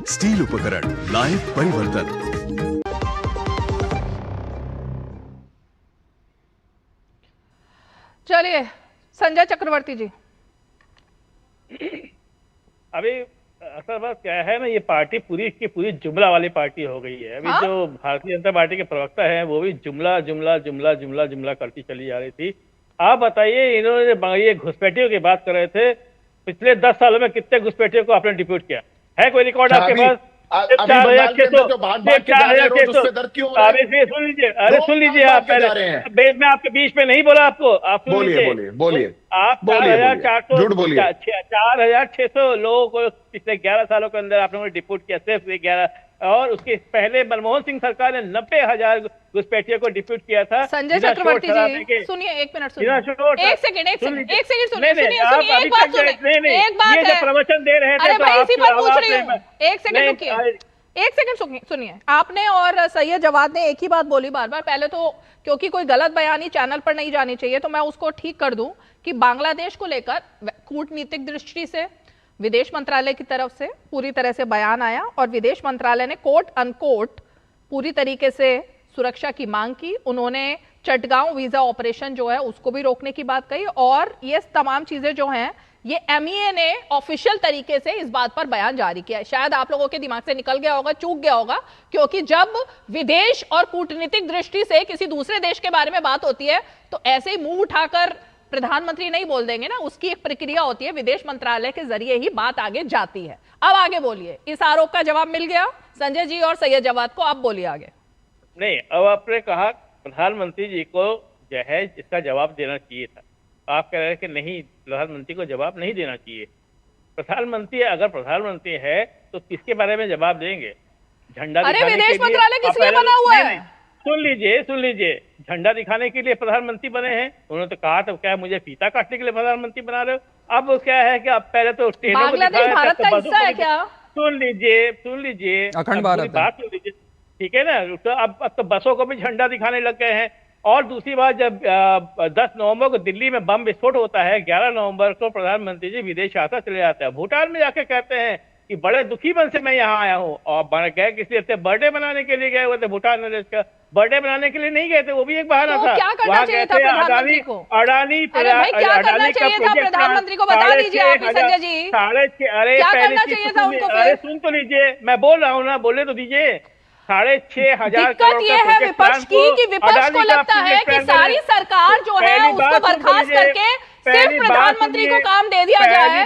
स्टील उपकरण लाए परिवर्तन। चलिए संजय चक्रवर्ती जी। अभी असल बात क्या है ना, ये पार्टी पूरी की पूरी जुमला वाली पार्टी हो गई है। अभी जो भारतीय जनता पार्टी के प्रवक्ता हैं वो भी जुमला जुमला जुमला जुमला जुमला करती चली जा रही थी। आप बताइए, इन्होंने ये घुसपैठियों की बात कर रहे थे, पिछले 10 सालों में कितने घुसपैठियों को आपने डिप्यूट किया है? कोई रिकॉर्ड आपके पास? सुन लीजिए, अरे सुन लीजिए, आप पहले मैं आपके बीच में नहीं बोला आपको, आप सुन लीजिए। बोलिए आप 4,600 लोगों को पिछले 11 सालों के अंदर आपने डिपोर्ट किया, सिर्फ 11। और उसके पहले मनमोहन सिंह सरकार ने 90,000 घुसपैठियों को डिप्यूट किया था। संजय चक्रवर्ती जी सुनिए, 1 मिनट सुनिए, एक सेकंड सुनिए, एक बात सुनिए, एक बात ये जो प्रवचन दे रहे थे, अरे भाई इसी पर पूछ रही हूँ, एक सेकंड रुकिए, एक सेकंड सुनिए। आपने और सैयद जवाद ने एक ही बात बोली बार बार। पहले तो क्योंकि कोई गलत बयानी चैनल पर नहीं जानी चाहिए, तो मैं उसको ठीक कर दूं कि बांग्लादेश को लेकर कूटनीतिक दृष्टि से विदेश मंत्रालय की तरफ से पूरी तरह से बयान आया और विदेश मंत्रालय ने कोट अनकोट पूरी तरीके से सुरक्षा की मांग की। उन्होंने चटगांव वीजा ऑपरेशन जो है उसको भी रोकने की बात कही, और ये तमाम चीजें जो हैं ये MEA ने ऑफिशियल तरीके से इस बात पर बयान जारी किया है। शायद आप लोगों के दिमाग से निकल गया होगा, चूक गया होगा, क्योंकि जब विदेश और कूटनीतिक दृष्टि से किसी दूसरे देश के बारे में बात होती है तो ऐसे ही मुंह उठाकर प्रधानमंत्री नहीं बोल देंगे ना, उसकी एक प्रक्रिया होती है, विदेश मंत्रालय के जरिए ही बात आगे जाती है। अब आगे बोलिए, इस आरोप का जवाब मिल गया संजय जी और सैयद जवाद को, आप बोलिए आगे। नहीं, अब आपने कहा प्रधानमंत्री जी को जो है इसका जवाब देना चाहिए था। आप कह रहे हैं कि नहीं, प्रधानमंत्री को जवाब नहीं देना चाहिए। प्रधानमंत्री अगर प्रधानमंत्री है तो किसके बारे में जवाब देंगे? झंडा अरे विदेश मंत्रालय किस लिए बना हुआ है? सुन लीजिए, झंडा दिखाने के लिए प्रधानमंत्री बने हैं। उन्होंने तो कहा था क्या मुझे फीता काटने के लिए प्रधानमंत्री बना रहे हो? अब क्या है कि अब पहले तो बांग्लादेश भारत का हिस्सा है क्या? सुन लीजिए, अखंड भारत बात सुन लीजिए, ठीक है ना। तो अब तो बसों को भी झंडा दिखाने लग गए हैं। और दूसरी बात, जब 10 नवंबर को दिल्ली में बम विस्फोट होता है, 11 नवंबर को प्रधानमंत्री जी विदेश यात्रा चले जाते हैं। भूटान में जाके कहते हैं कि बड़े दुखी मन से मैं यहाँ आया हूँ, और गए किस लिए थे? बर्थडे मनाने के लिए गए हुए थे। भूटान में का बर्थडे मनाने के लिए नहीं गए थे, वो भी एक बहाना था। क्या करना चाहिए था प्रधानमंत्री को? अडानी अरे भाई क्या करना चाहिए था प्रधानमंत्री को, बता दीजिए आप ही संजय जी। क्या करना चाहिए था उनको? अरे सुन तो लीजिए, मैं बोल रहा हूँ ना, बोले तो दीजिए। 6,500 दिक्कत ये है विपक्ष की कि विपक्ष को लगता है कि सारी सरकार जो है उसको बर्खास्त करके सिर्फ प्रधानमंत्री को काम दे दिया जाए,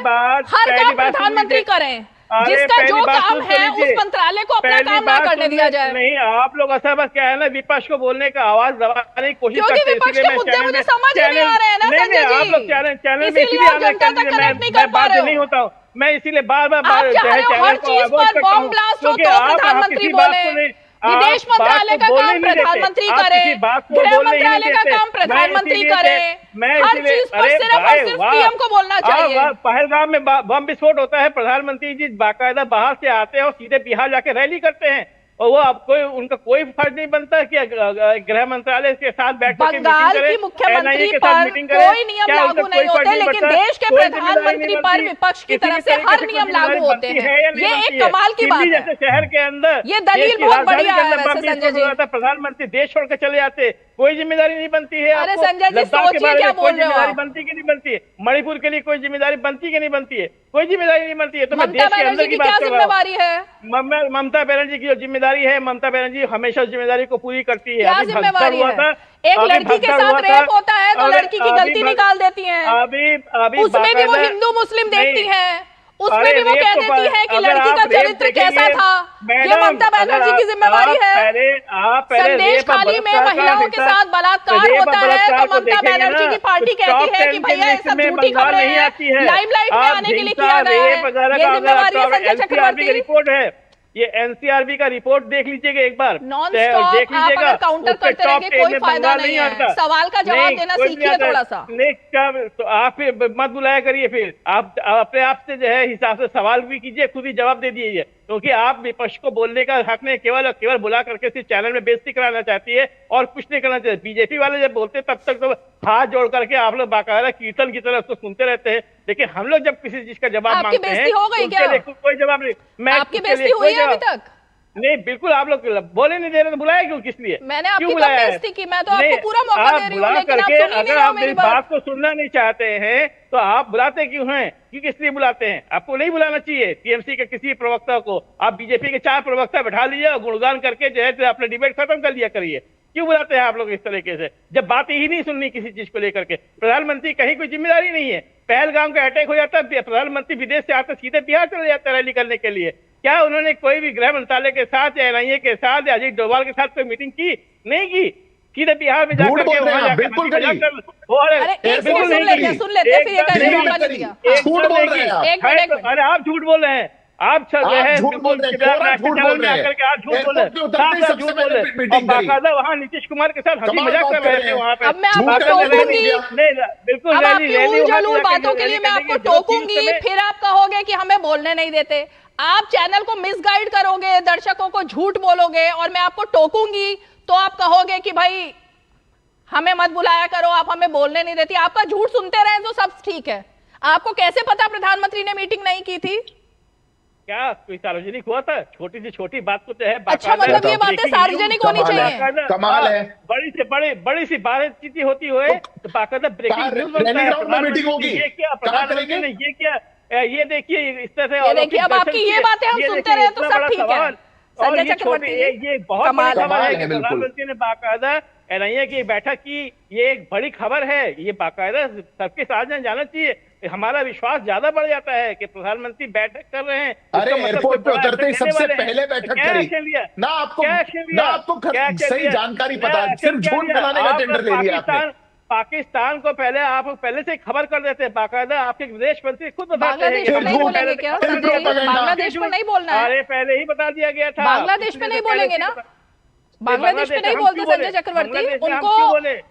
हर काम प्रधानमंत्री करें, जिसका जो काम है उस मंत्रालय को अपना काम ना करने दिया जाए। नहीं, आप लोग असल बस क्या है ना, विपक्ष को बोलने का आवाज दबाने की कोशिश करते हैं, क्योंकि विपक्ष के मुद्दे मुझे समझ नहीं आ रहे हैं ना संजय जी। आप लोग चैनल में इसीलिए आप जनता तक कनेक्ट नहीं कर पा रहे हो। नहीं होता हूँ मैं, इसीलिए बार हर चीज पर बॉम्ब ब्लास्ट हो तो प्रधानमंत्री बोले, विदेश मंत्रालय का काम प्रधानमंत्री करे, गृह मंत्रालय का काम प्रधानमंत्री करे, हर चीज पर सिर्फ और सिर्फ PM को बोलना चाहिए। पहलगाम में बम विस्फोट होता है, प्रधानमंत्री जी बाकायदा बाहर से आते हैं और सीधे बिहार जाके रैली करते हैं, और वो अब उनका कोई फर्ज नहीं बनता कि गृह मंत्रालय के साथ बैठ कर बंगाल की मुख्यमंत्री पर कोई नियम लागू नहीं होते, लेकिन देश के प्रधानमंत्री पर विपक्ष की तरफ से हर नियम लागू होते हैं। ये एक कमाल की बात है। जैसे शहर के अंदर ये दलील बहुत बढ़िया है वैसे संजय जी। प्रधानमंत्री देश छोड़ के चले जाते, कोई जिम्मेदारी नहीं बनती है। अरे संजय जी सोचिए क्या बोल रहे हो? बनती की नहीं बनती है? मणिपुर के लिए कोई जिम्मेदारी बनती की नहीं बनती है? कोई जिम्मेदारी नहीं बनती है। तो ममता बनर्जी की क्या जिम्मेदारी है? ममता बनर्जी की जो जिम्मेदारी है, ममता बनर्जी हमेशा जिम्मेदारी को पूरी करती है। क्या जिम्मेवारी है? एक लड़की के साथ रेप होता है तो लड़की की गलती निकाल देती हैं। उसमें भी वो हिंदू मुस्लिम देखती हैं, उसमें भी वो कह देती है कि लड़की का चरित्र कैसा था। ये ममता बनर्जी की जिम्मेवारी है। संदेश खाली में महिलाओं के साथ बलात्कार होता है तो ममता बनर्जी की पार्टी कहती है कि भैया ये सब झूठी खबरें हैं, लाइमलाइट में आने के लिए किया गया है। ये जिम्मेवारी है संजय चक्रवर्ती। रिपोर्ट है ये एनसीआरबी का रिपोर्ट देख लीजिएगा एक बार, नॉन-स्टॉप देख आप लीजिएगा, अगर काउंटर उसके करते टॉप रहेंगे टेन कोई में फायदा बंगाल नहीं है। आता। सवाल का जवाब नहीं, देना कोई नहीं सीखिए आता। थोड़ा सा। नहीं तो आप फिर मत बुलाया करिए, फिर आप अपने आप से जो है हिसाब से सवाल भी कीजिए, खुद ही जवाब दे दीजिए, क्योंकि आप विपक्ष को बोलने का हक नहीं, केवल और केवल बुला करके सिर्फ चैनल में बेइज्जती कराना चाहती है और कुछ नहीं करना चाहिए। बीजेपी वाले जब बोलते तब तक तो हाथ जोड़ करके आप लोग बाकायदा कीर्तन की तरह उसको सुनते रहते हैं, लेकिन हम लोग जब किसी चीज का जवाब आपकी मांगते हैं बेइज्जती हो गई तो क्या? उसके लिए कोई जवाब नहीं। मैं आपकी उसके लिए बेइज्जती कोई हुई है अभी जवाब- तक? नहीं, बिल्कुल आप लोग बोले नहीं दे रहे तो बुलाया क्यों, किस लिए? मैंने क्यों आपकी कब बुलाया है? बेइज्जती की? मैं तो नहीं, आपको पूरा मौका आप दे रही हूँ, बुला लेकिन आप करके सुन ही नहीं अगर रहे हो आप मेरी मेरी बात। बात को सुनना नहीं चाहते हैं तो आप बुलाते क्यों हैं? क्यों किस लिए बुलाते हैं? आपको नहीं बुलाना चाहिए टीएमसी के किसी प्रवक्ता को। आप बीजेपी के 4 प्रवक्ता बैठा लीजिए और गुणगान करके जो है अपने डिबेट खत्म कर लिया करिए। क्यों बुलाते हैं आप लोग इस तरीके से, जब बात ही नहीं सुननी किसी चीज को लेकर के? प्रधानमंत्री कहीं कोई जिम्मेदारी नहीं है। पहलगाम का अटैक हो जाता है, प्रधानमंत्री विदेश से आते सीधे बिहार चले जाते हैं रैली करने के लिए। क्या उन्होंने कोई भी गृह मंत्रालय के साथ या एनआईए के साथ या अजीत डोभाल के साथ कोई मीटिंग की? नहीं की। सीधे बिहार में जाकर के वहां जाकर बिल्कुल करी। अरे एक सेकंड सुन लेते हैं, फिर ये कहने का मौका नहीं दिया। झूठ बोल रहे हैं आप। एक मिनट। अरे आप झूठ बोल रहे हैं, आप झूठ बोल रहे हैं, झूठ बोल रहे हैं, आप झूठ बोल रहे हैं। झूठ बोल रहे हैं। और बाकायदा वहाँ नीतीश कुमार के साथ हंसी कमाल मजाक बात कर रहे कर थे रहे हैं। वहाँ पे। अब मैं आपको टोकूंगी, बिल्कुल अब आपकी रैली वहाँ उलझुल जाके बातों के लिए मैं रैली आपको करेंगे, जो चीज़ टोकूंगी, समय- फिर आप कहोगे कि हमें बोलने नहीं देते। आप चैनल को मिसगाइड करोगे, दर्शकों को झूठ बोलोगे और मैं आपको टोकूंगी तो आप कहोगे कि भाई हमें मत बुलाया करो, आप हमें बोलने नहीं देती। आपका झूठ सुनते रहे तो सब ठीक है। आपको कैसे पता प्रधानमंत्री ने मीटिंग नहीं की थी? क्या कोई सार्वजनिक हुआ था? छोटी से छोटी बात को जो है अच्छा, मतलब ये बातें सार्वजनिक होनी चाहिए। कमाल है। बड़ी सी बातचीत होती हुए तो बाकायदा ब्रेकिंग न्यूज बनता है। ग्राउंड में मीटिंग होगी। ये क्या प्रधानमंत्री ने ये क्या, ये देखिए इस तरह से ये देखिए, अब आपकी ये बातें हम सुनते रहे तो सब ठीक है। संजय चक्रवर्ती ये बहुत कमाल बड़ी खबर है है, कि बिल्कुल। प्रधानमंत्री ने बाकायदा एनआईए की बैठक की। ये एक बड़ी खबर है, ये बाकायदा सबके साथ जाना चाहिए। हमारा विश्वास ज्यादा बढ़ जाता है कि प्रधानमंत्री बैठक कर रहे हैं। अरे एयरपोर्ट पे उतरते ही सबसे पहले बैठक करी। ना आपको सही जानकारी पता, सिर्फ झूठ फैलाने का टेंडर ले लिया आपने। पाकिस्तान को पहले से खबर कर देते हैं, बाकायदा आपके विदेश मंत्री खुद बताते हैं। बांग्लादेश में नहीं बोलेंगे क्या संजय जी? बांग्लादेश में नहीं बोलना है? अरे पहले ही बता दिया गया था। बांग्लादेश में नहीं बोलेंगे ना? बांग्लादेश में नहीं बोलते संजय चक्रवर्ती, उनको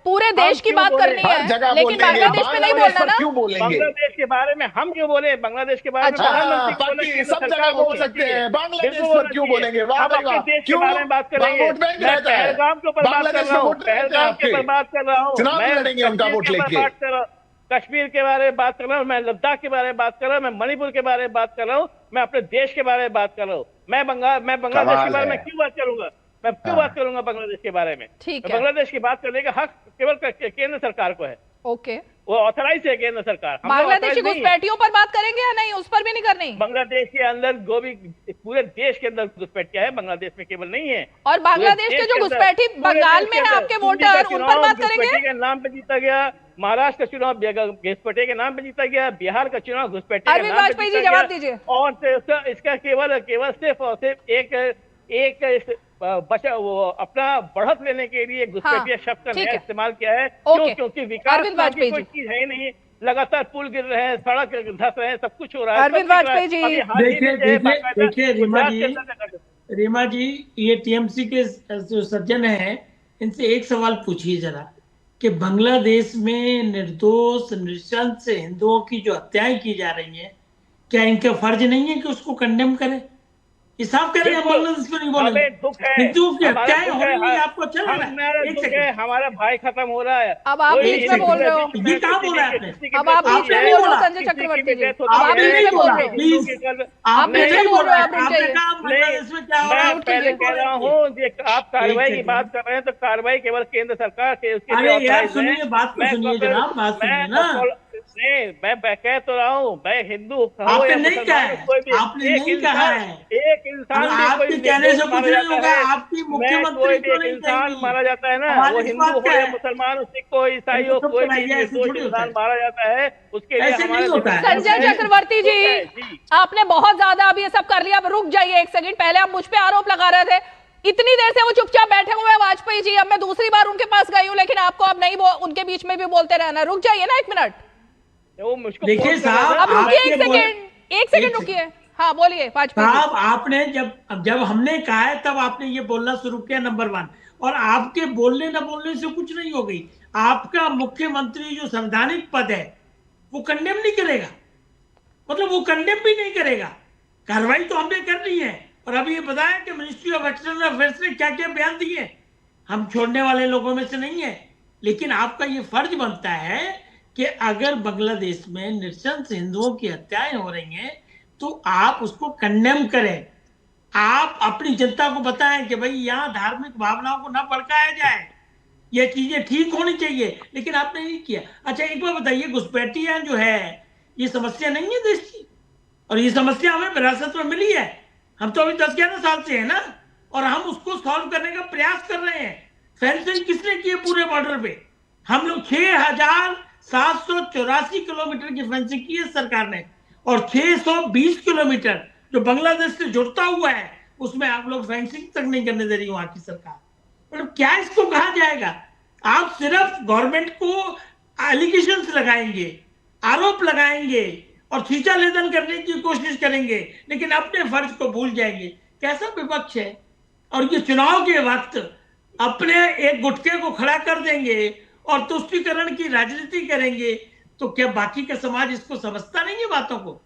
पूरे देश की बात करनी है, लेकिन बांग्लादेश में नहीं बोलना ना। बांग्लादेश के बारे में हम क्यों बोले? बांग्लादेश के बारे में प्रधानमंत्री सब जगह बोल सकते हैं, बांग्लादेश पर क्यों बोलेंगे? वाह भाई वाह, देश के क्यों? बारे में बात करेंगे। वोट बैंक मैं रहता है, पहलगाम के ऊपर बात कर बांग्लादेश रहा में हूँ, वोट रहते हैं पहलगाम के ऊपर आपके। बात कर रहा हूँ, चुनाव मैं लड़ेंगे उनका वोट कश्मीर के ऊपर लेके। बात कर रहा हूँ, कश्मीर के बारे में बात कर रहा हूँ, मैं लद्दाख के बारे में बात कर रहा हूँ, मैं मणिपुर के बारे में बात कर रहा हूँ, मैं अपने देश के बारे में बात कर रहा हूँ। मैं बांग्लादेश के बारे में क्यों बात करूंगा? मैं क्यों बात करूंगा बांग्लादेश के बारे में? ठीक है। बांग्लादेश की बात करने का हक केवल केंद्र सरकार को है। ओके, वो ऑथराइज है केंद्र सरकार। बांग्लादेशी घुसपैठियों पर बात करेंगे या नहीं? उस पर भी नहीं करनी? बांग्लादेश के अंदर पूरे देश के अंदर घुसपैठिया है, बांग्लादेश में केवल नहीं है। और बांग्लादेश के जो घुसपैठी बंगाल में है आपके वोटर, उन पर बात करेंगे? घुसपैठी के नाम पे जीता गया। महाराष्ट्र का चुनाव घुसपैठे के नाम पे जीता गया। बिहार का चुनाव घुसपैठे के अरविंद नाम पे वाजपेयी जी जीता जवाब गया। दीजिए। और इसका केवल सिर्फ और सिर्फ एक वो अपना बढ़त लेने के लिए घुसपैठिया शब्द का नया इस्तेमाल किया है। क्योंकि विकास नाम की कोई चीज है ही नहीं। लगातार पुल गिर रहे हैं, सड़क धस रहे हैं, सब कुछ हो रहा है। अरविंद वाजपेयी जी देखिए रीमा जी, ये टीएमसी के जो सज्जन हैं, इनसे एक सवाल पूछिए जरा कि बांग्लादेश में निर्दोष नृशंस हिंदुओं की जो हत्याएं की जा रही हैं, क्या इनका फर्ज नहीं है कि उसको कंडेम करें? साफ कह रहे हैं बांग्लादेश में नहीं बोलेंगे। हिंदुओं की हत्याएं हो रही है, आपको चल रहा है। हमारा भाई खत्म हो रहा है। अब आप बीच में बोल रहे हो। ये कहाँ बोला आपने? अब आप बीच में बोल रहे हो संजय चक्रवर्ती जी। आप बीच में बोल रहे हो, प्लीज। आप बीच में बोल रहे हो, आप रुक जाइए। बांग्लादेश में क्या हो रहा है? मैं पहले कह रहा हूँ, आप कार्रवाई की बात कर रहे हैं तो कार्रवाई केवल केंद्र सरकार के अरे यार सुनिए, बात तो सुनिए जनाब, बात सुनिए ना। मैं कह तो रहा हूँ, मैं हिंदू आपने नहीं कहा है, आपने नहीं कहा है। एक इंसान आपके कहने से कुछ नहीं होगा। आपकी मुख्यमंत्री को नहीं इंसान मारा जाता है ना, वो हिंदू हो या मुसलमान, सिख हो, ईसाई हो, कोई भी इंसान मारा जाता है, उसके लिए हमारा। संजय चक्रवर्ती जी, आपने बहुत ज्यादा अब ये सब कर लिया। अब रुक जाइए एक सेकंड। पहले आप मुझ पे आरोप लगा रहे थे, इतनी देर से वो चुपचाप बैठे हुए हैं वाजपेयी जी। अब मैं दूसरी बार उनके पास गई हूँ, लेकिन आपको अब नहीं उनके बीच में भी बोलते रहना। रुक जाइए ना एक मिनट। देखिए साहब, अब रुकिए एक सेकंड रुकिए। हाँ बोलिए वाजपेयी जी। साहब आपने जब हमने कहा है तब आपने ये बोलना शुरू किया नंबर 1, और आपके बोलने न बोलने से कुछ नहीं हो गई। आपका मुख्यमंत्री जो संवैधानिक पद है वो कंडेम नहीं करेगा, मतलब वो कंडेम भी नहीं करेगा। कार्रवाई तो हमने करनी है, और अभी ये बताया कि मिनिस्ट्री ऑफ एक्सटर्नल अफेयर्स ने क्या क्या बयान दिए। हम छोड़ने वाले लोगों में से नहीं है, लेकिन आपका ये फर्ज बनता है कि अगर बांग्लादेश में नृशंस हिंदुओं की हत्याएं हो रही हैं तो आप उसको कंडेम करें। आप अपनी जनता को बताएं कि भाई यहाँ धार्मिक भावनाओं को ना भड़काया जाए, ये चीजें ठीक होनी चाहिए, लेकिन आपने नहीं किया। अच्छा एक बार बताइए, घुसपैठियां जो है ये समस्या नहीं है देश की, और ये समस्या हमें विरासत में मिली है। हम तो अभी 10-11 साल से है ना, और हम उसको सॉल्व करने का प्रयास कर रहे हैं। फेंसिंग किसने की है पूरे बॉर्डर पे? हम लोग 6,784 किलोमीटर की फेंसिंग की है सरकार ने, और 620 किलोमीटर जो बांग्लादेश से जुड़ता हुआ है उसमें आप लोग फेंसिंग तक नहीं करने दे रही वहां की सरकार। मतलब क्या इसको कहा जाएगा? आप सिर्फ गवर्नमेंट को एलिगेशंस लगाएंगे, आरोप लगाएंगे और खींचालेदन करने की कोशिश करेंगे, लेकिन अपने फर्ज को भूल जाएंगे। कैसा विपक्ष है? और ये चुनाव के वक्त अपने एक गुटके को खड़ा कर देंगे और तुष्टीकरण की राजनीति करेंगे, तो क्या बाकी का समाज इसको समझता नहीं है? बातों को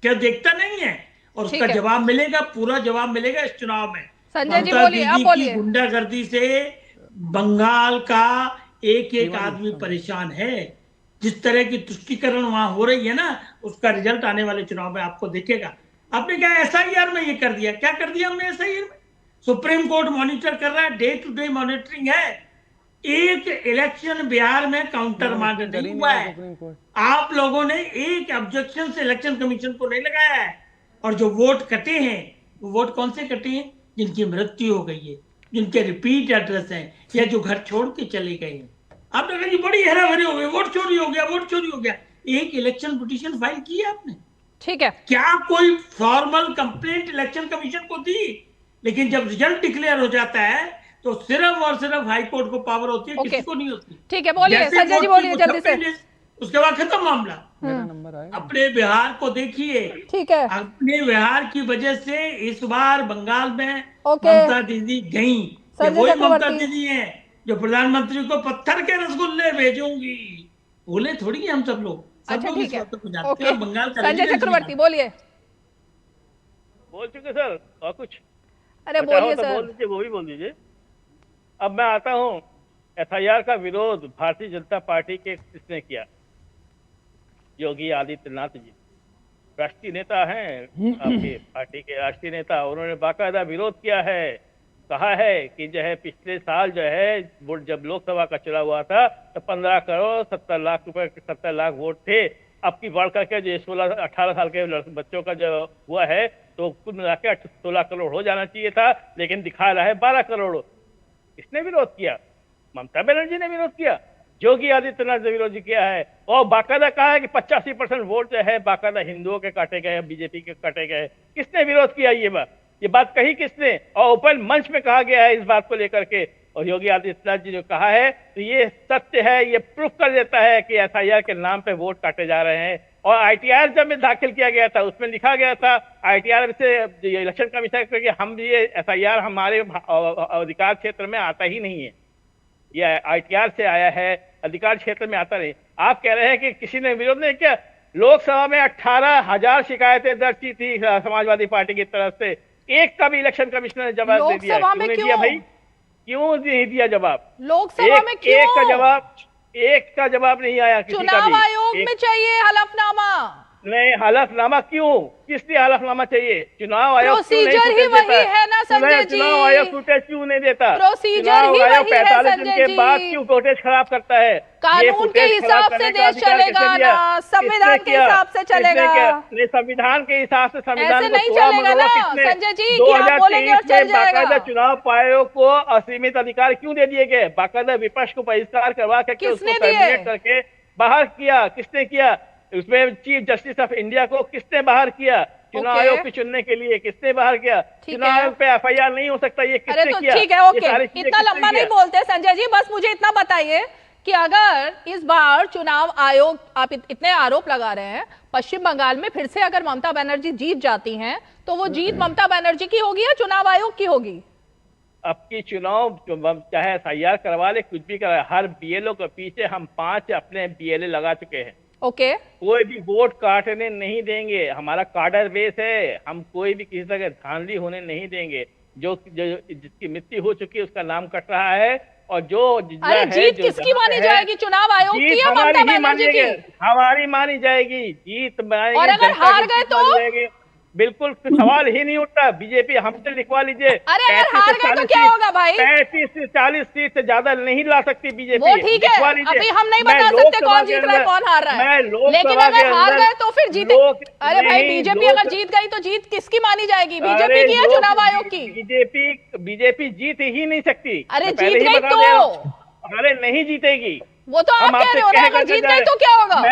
क्या देखता नहीं है? और उसका जवाब मिलेगा, पूरा जवाब मिलेगा इस चुनाव में। संजय जी बोलिए, आप बोलिए। गुंडागर्दी से बंगाल का एक एक आदमी परेशान है। जिस तरह की तुष्टीकरण वहां हो रही है ना, उसका रिजल्ट आने वाले चुनाव में आपको दिखेगा। आपने क्या एसआईआर में ये कर दिया? क्या कर दिया हमने एसआईआर में? सुप्रीम कोर्ट मॉनिटर कर रहा है, डे टू डे मॉनिटरिंग है। एक इलेक्शन बिहार में काउंटर मार्क नहीं हुआ है। आप लोगों ने एक ऑब्जेक्शन से इलेक्शन कमीशन को नहीं लगाया है। और जो वोट कटे हैं वो वोट कौन से कटे हैं? जिनकी मृत्यु हो गई है, जिनके रिपीट एड्रेस हैं, या जो घर छोड़ के चले गए हैं। आपने कहा बड़ी हेरा फेरी हो गई, वोट चोरी हो गया, वोट चोरी हो गया। एक इलेक्शन पिटीशन फाइल की है आपने? ठीक है, क्या कोई फॉर्मल कंप्लेंट इलेक्शन कमीशन को दी? लेकिन जब रिजल्ट डिक्लेयर हो जाता है तो सिर्फ और सिर्फ हाई कोर्ट को पावर होती है, किसी को नहीं होती। ठीक है, बोलिए संजय जी, बोलिए जल्दी से। उसके बाद खत्म मामला। अपने बिहार को देखिए, ठीक है, अपने बिहार की वजह से इस बार बंगाल में ममता दीदी गई। वही ममता दीदी है जो प्रधानमंत्री को पत्थर के रसगुल्ले भेजूंगी बोले थोड़ी हम सब लोग। अच्छा ठीक है, ओके। बंगाल का संजय चक्रवर्ती बोलिए। बोल चुके सर, और कुछ? अरे बोलिए तो सर। बोल दीजिए, वो भी बोल दीजिए। अब मैं आता हूँ, एफआईआर का विरोध भारतीय जनता पार्टी के किसने किया? योगी आदित्यनाथ जी राष्ट्रीय नेता हैं, आपके पार्टी के राष्ट्रीय नेता। उन्होंने बाकायदा विरोध किया है, कहा है कि जो है पिछले साल जो है वोट जब लोकसभा का चुनाव हुआ था तो 15 करोड़ 70 लाख रुपए 70 लाख वोट थे। अब की बढ़ करके जो 16-18 साल के बच्चों का जो हुआ है तो कुल मिला के 16 करोड़ हो जाना चाहिए था, लेकिन दिखा रहा है 12 करोड़। इसने विरोध किया, ममता बनर्जी ने विरोध किया, योगी आदित्यनाथ ने विरोध किया है, और बाकायदा कहा है कि 85% वोट जो है बाकायदा हिंदुओं के काटे गए, बीजेपी के काटे गए। किसने विरोध किया? ये बात कही किसने? और ओपन मंच में कहा गया है इस बात को लेकर के। और योगी आदित्यनाथ जी जो कहा है तो ये सत्य है, ये प्रूफ कर देता है कि एसआईआर के नाम पे वोट काटे जा रहे हैं। और आईटीआर जब में दाखिल किया गया था उसमें लिखा गया था आईटीआर से इलेक्शन कमीशन करके हम ये एसआईआर हमारे अधिकार क्षेत्र में आता ही नहीं है, ये आईटीआर से आया है, अधिकार क्षेत्र में आता नहीं। आप कह रहे हैं कि किसी ने विरोध नहीं किया। लोकसभा में 18,000 शिकायतें दर्ज की थी समाजवादी पार्टी की तरफ से, एक का भी इलेक्शन कमिश्नर ने जवाब दे दिया। क्यों नहीं दिया भाई? क्यों नहीं दिया जवाब? लोकसभा में क्यों? एक का जवाब नहीं आया किसी का भी। चुनाव आयोग में चाहिए हलफनामा। नहीं, हलफनामा क्यों? किस लिए हलफनामा चाहिए? चुनाव आयोग प्रोसीजर ही वही है ना संजय जी। चुनाव आयोग फुटेज क्यों नहीं देता? प्रोसीजर ही वही है संजय जी। बाद क्यों फुटेज खराब करता है? कानून के हिसाब से देश चलेगा ना, संविधान के हिसाब से चलेगा। नहीं, संविधान के हिसाब से संविधान ऐसे नहीं चलेगा ना संजय जी कि आप बोलेंगे और चल जाएगा। बाकायदा चुनाव आयोग को असीमित अधिकार क्यों दे दिए गए? बाकायदा विपक्ष को बहिष्कार करवा करके उसको टर्मिनेट करके बाहर किया। किसने किया? उसमें चीफ जस्टिस ऑफ इंडिया को किसने बाहर किया? चुनाव आयोग को चुनने के लिए किसने बाहर किया? चुनाव आयोग पे एफआईआर नहीं हो सकता, ये किसने किया? ठीक है, ओके, इतना लंबा नहीं बोलते संजय जी, बस मुझे इतना बताइए कि अगर इस बार चुनाव आयोग, आप इतने आरोप लगा रहे हैं, पश्चिम बंगाल में फिर से अगर ममता बनर्जी जीत जाती हैं तो वो जीत ममता बनर्जी की होगी या चुनाव आयोग की होगी? अब की चुनाव चाहे SIR करवा ले, कुछ भी करवा, हर BLO के पीछे हम 5 अपने BLA लगा चुके हैं। ओके। कोई भी वोट काटने नहीं देंगे, हमारा कार्डर बेस है, हम कोई भी किसी तरह धांधली होने नहीं देंगे। जो जिसकी मृत्यु हो चुकी है उसका नाम कट रहा है, और जो अरे जीत किसकी मानी जाएगी, चुनाव आयोग की या ममता बनर्जी की? हमारी मानी जाएगी जीत। और अगर हार गए तो बिल्कुल सवाल ही नहीं उठता। बीजेपी हमसे लिखवा लीजिए। अरे अगर हार गए तो क्या होगा भाई? 35 से 40 सीट से ज्यादा नहीं ला सकती बीजेपी। वो ठीक है, अभी हम नहीं बता सकते कौन जीत रहा है कौन हार रहा है, लेकिन अगर हार गए तो फिर जीते। अरे भाई बीजेपी अगर जीत गई तो जीत किसकी मानी जाएगी, बीजेपी की या चुनाव आयोग की? बीजेपी जीत ही नहीं सकती। अरे जीत गई तो? अरे नहीं जीतेगी, वो तो आप कह रहे हो ना, अगर जीत गई तो क्या होगा?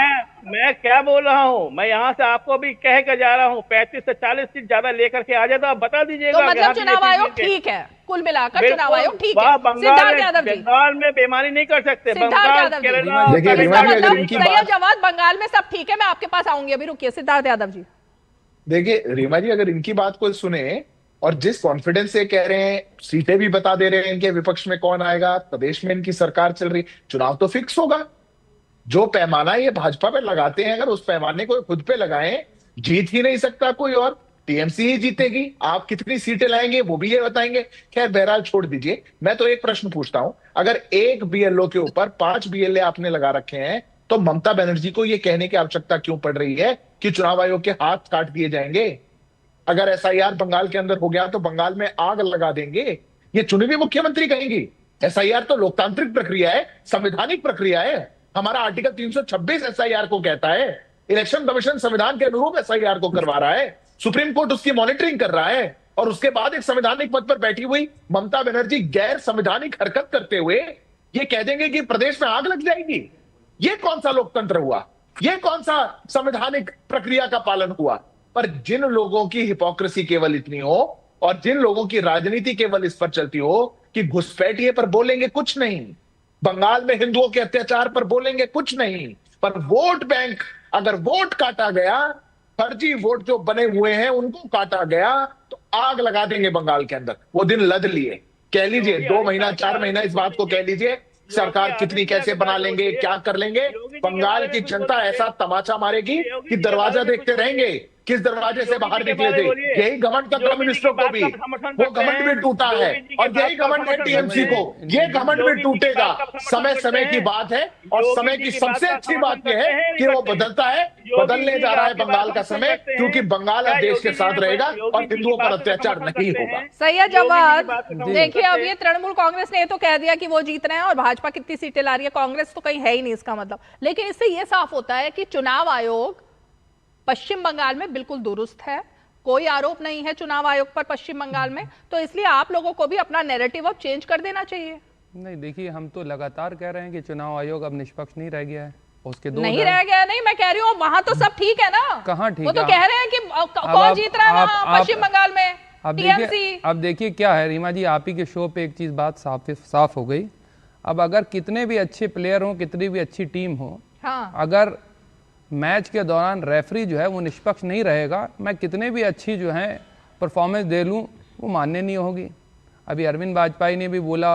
मैं क्या बोल रहा हूँ, मैं यहाँ से आपको भी कह कर जा रहा हूँ, 35 से 40 सीट ज्यादा लेकर के आ जाए तो आप बता दीजिएगा। तो मतलब चुनाव आयोग ठीक है, कुल मिलाकर चुनाव आयोग ठीक है। सिद्धार्थ यादव जी, बंगाल में बेईमानी नहीं कर सकते। सिद्धार्थ यादव जी, सैयद जवाद बंगाल में सब ठीक है, मैं आपके पास आऊंगी, अभी रुकिए। सिद्धार्थ यादव जी, देखिए रीमा जी, अगर इनकी बात को सुने और जिस कॉन्फिडेंस से कह रहे हैं, सीटें भी बता दे रहे हैं इनके विपक्ष में कौन आएगा, प्रदेश में इनकी सरकार चल रही, चुनाव तो फिक्स होगा। जो पैमाना ये भाजपा पे लगाते हैं, अगर उस पैमाने को खुद पे लगाएं, जीत ही नहीं सकता कोई और, टीएमसी ही जीतेगी। आप कितनी सीटें लाएंगे वो भी ये बताएंगे। खैर बहरहाल छोड़ दीजिए। मैं तो एक प्रश्न पूछता हूं, अगर एक BLO के ऊपर 5 BLA आपने लगा रखे हैं तो ममता बनर्जी को ये कहने की आवश्यकता क्यों पड़ रही है कि चुनाव आयोग के हाथ काट दिए जाएंगे? अगर SIR बंगाल के अंदर हो गया तो बंगाल में आग लगा देंगे, ये चुनी हुई मुख्यमंत्री कहेंगी। SIR तो लोकतांत्रिक प्रक्रिया है, संवैधानिक प्रक्रिया है। हमारा आर्टिकल 326 SIR को कहता है। इलेक्शन कमीशन संविधान के अनुरूप SIR को करवा रहा है, सुप्रीम कोर्ट उसकी मॉनिटरिंग कर रहा है, और उसके बाद एक संवैधानिक पद पर बैठी हुई ममता बनर्जी गैर संवैधानिक हरकत करते हुए ये कह देंगे कि प्रदेश में आग लग जाएगी। ये कौन सा लोकतंत्र हुआ? ये कौन सा संवैधानिक प्रक्रिया का पालन हुआ? पर जिन लोगों की हिपोक्रेसी केवल इतनी हो और जिन लोगों की राजनीति केवल इस पर चलती हो कि घुसपैठिए पर बोलेंगे कुछ नहीं, बंगाल में हिंदुओं के अत्याचार पर बोलेंगे कुछ नहीं, पर वोट बैंक, अगर वोट काटा गया, फर्जी वोट जो बने हुए हैं उनको काटा गया तो आग लगा देंगे बंगाल के अंदर। वो दिन लद लिए, कह लीजिए 2 महीना 4 महीना इस बात को कह लीजिए, सरकार कितनी कैसे बना लेंगे, क्या कर लेंगे। बंगाल की जनता ऐसा तमाचा मारेगी कि दरवाजा देखते रहेंगे किस दरवाजे से बाहर निकले थे। यही घमंड का कम्युनिस्टों को भी, वो घमंड भी टूटा है, और यही घमंड है टीएमसी को, ये घमंड भी टूटेगा। समय समय की बात है, और समय की सबसे अच्छी बात यह है कि वो बदलता है, बदलने जा रहा है बंगाल का समय, क्योंकि बंगाल अब देश के साथ रहेगा और हिंदुओं पर अत्याचार नहीं होगा। सैयद जवाद, देखिए अब ये तृणमूल कांग्रेस ने तो कह दिया कि वो जीत रहे हैं और भाजपा कितनी सीटें ला रही है, कांग्रेस तो कहीं है ही नहीं इसका मतलब। लेकिन इससे ये साफ होता है कि चुनाव आयोग पश्चिम बंगाल में बिल्कुल दुरुस्त है, कोई आरोप नहीं है चुनाव आयोग पर पश्चिम बंगाल में, तो इसलिए आप लोगों को भी अपना नैरेटिव अब चेंज कर देना चाहिए। नहीं देखिए, हम तो लगातार कह रहे हैं कि चुनाव आयोग अब निष्पक्ष नहीं रह गया है, उसके दो नहीं रह गया, नहीं मैं कह रही हूँ वहां तो सब ठीक है ना। कहाँ ठीक है? वो तो कह रहे हैं कि कौन जीत रहा है वहां पश्चिम बंगाल में, टीएमसी। अब देखिए क्या है रीमा जी, आप ही के शो पे एक चीज बात साफ हो गई। अब अगर कितने भी अच्छे प्लेयर हो, कितनी भी अच्छी टीम हो, हाँ। अगर मैच के दौरान रेफरी जो है वो निष्पक्ष नहीं रहेगा, मैं कितने भी अच्छी जो है परफॉर्मेंस दे लूँ वो मान्य नहीं होगी। अभी अरविंद वाजपेयी ने भी बोला,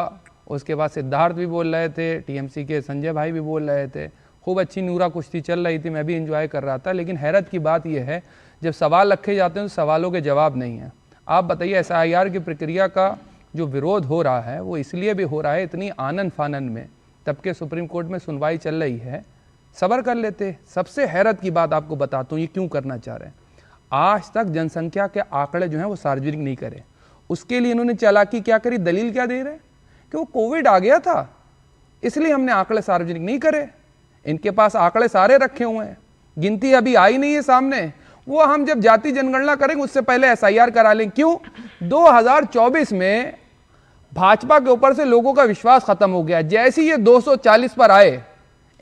उसके बाद सिद्धार्थ भी बोल रहे थे, टीएमसी के संजय भाई भी बोल रहे थे, खूब अच्छी नूरा कुश्ती चल रही थी, मैं भी एंजॉय कर रहा था। लेकिन हैरत की बात यह है, जब सवाल रखे जाते हैं तो सवालों के जवाब नहीं है। आप बताइए, SIR की प्रक्रिया का जो विरोध हो रहा है वो इसलिए भी हो रहा है, इतनी आनंद फानंद में, तब के सुप्रीम कोर्ट में सुनवाई चल रही है, सब्र कर लेते। सबसे हैरत की बात आपको बताता हूँ ये क्यों करना चाह रहे हैं। आज तक जनसंख्या के आंकड़े जो हैं वो सार्वजनिक नहीं करे, उसके लिए इन्होंने चालाकी क्या करी, दलील क्या दे रहे कि वो कोविड आ गया था इसलिए हमने आंकड़े सार्वजनिक नहीं करे। इनके पास आंकड़े सारे रखे हुए हैं, गिनती अभी आई नहीं है सामने, वो हम जब जाति जनगणना करेंगे उससे पहले SIR करा लें। क्यों? 2024 में भाजपा के ऊपर से लोगों का विश्वास खत्म हो गया। जैसे ही ये 240 पर आए,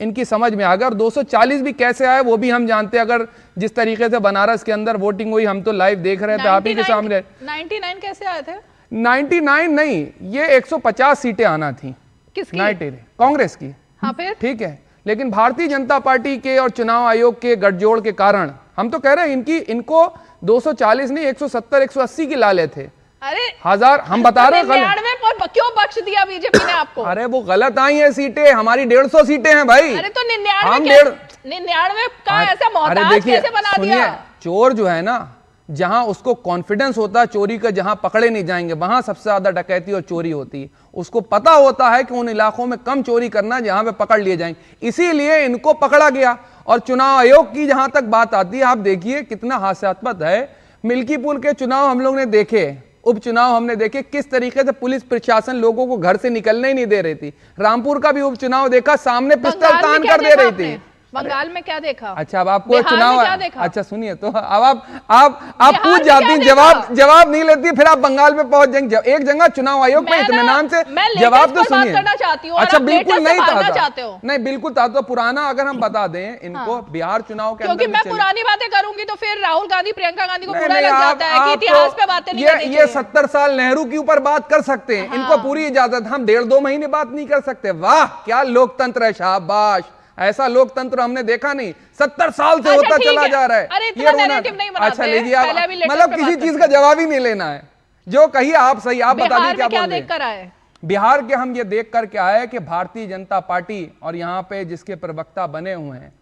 इनकी समझ में आ गया, और 240 भी कैसे आए वो भी हम जानते हैं। अगर जिस तरीके से बनारस के अंदर वोटिंग हुई, हम तो लाइव देख रहे थे आप ही के सामने। 99 कैसे आए थे? 99 नहीं, ये 150 सीटें आना थी। किसकी? 90 कांग्रेस की। हाँ फिर ठीक है, लेकिन भारतीय जनता पार्टी के और चुनाव आयोग के गठजोड़ के कारण हम तो कह रहे हैं इनको 240 नहीं 170 180 की लाले थे। अरे हजार हम बता रहे हैं 99 पर क्यों बख्श दिया बीजेपी ने आपको? अरे वो गलत आई है सीटें, हमारी 150 सीटें हैं भाई। अरे तो 99 का ऐसा मोहताज कैसे बना दिया? चोर जो है ना, जहां उसको कॉन्फिडेंस होता है चोरी का, जहां पकड़े नहीं जाएंगे वहां सबसे ज्यादा डकैती और चोरी होती है। उसको पता होता है कि उन इलाकों में कम चोरी करना जहां पे पकड़ लिए जाएंगे, इसीलिए इनको पकड़ा गया। और चुनाव आयोग की जहां तक बात आती है, आप देखिए कितना हास्यास्पद है। मिल्कीपुर के चुनाव हम लोग ने देखे, उपचुनाव हमने देखे, किस तरीके से पुलिस प्रशासन लोगों को घर से निकलने ही नहीं दे रही थी। रामपुर का भी उपचुनाव देखा, सामने पिस्टल तान कर दे रही थी। बंगाल में क्या देखा? अच्छा, अब आपको चुनाव अच्छा सुनिए, तो अब आप पूछ जाती हैं, जवाब नहीं लेती, फिर आप बंगाल में पहुंच जाएंगे। एक जगह चुनाव आयोग में इत्मीनान से जवाब तो सुनिए। अच्छा, बिल्कुल नहीं था, नहीं बिल्कुल था। तो पुराना अगर हम बता दें इनको, बिहार चुनाव के क्योंकि मैं पुरानी बातें करूंगी तो फिर राहुल गांधी प्रियंका गांधी को बुरा लग जाता है कि इतिहास पे बातें नहीं करनी चाहिए। ये 70 साल नेहरू के ऊपर बात कर सकते हैं, इनको पूरी इजाजत। हम 1.5-2 महीने बात नहीं कर सकते। वाह क्या लोकतंत्र है, शाबाश। ऐसा लोकतंत्र हमने देखा नहीं, 70 साल से होता चला जा रहा है। ये नैरेटिव नहीं बनाते। अच्छा लीजिए, मतलब किसी चीज का जवाब ही नहीं लेना है, जो कहिए आप सही। आप बता दीजिए क्या बोल रहे हैं। बिहार के हम ये देख कर के आए कि भारतीय जनता पार्टी और यहाँ पे जिसके प्रवक्ता बने हुए हैं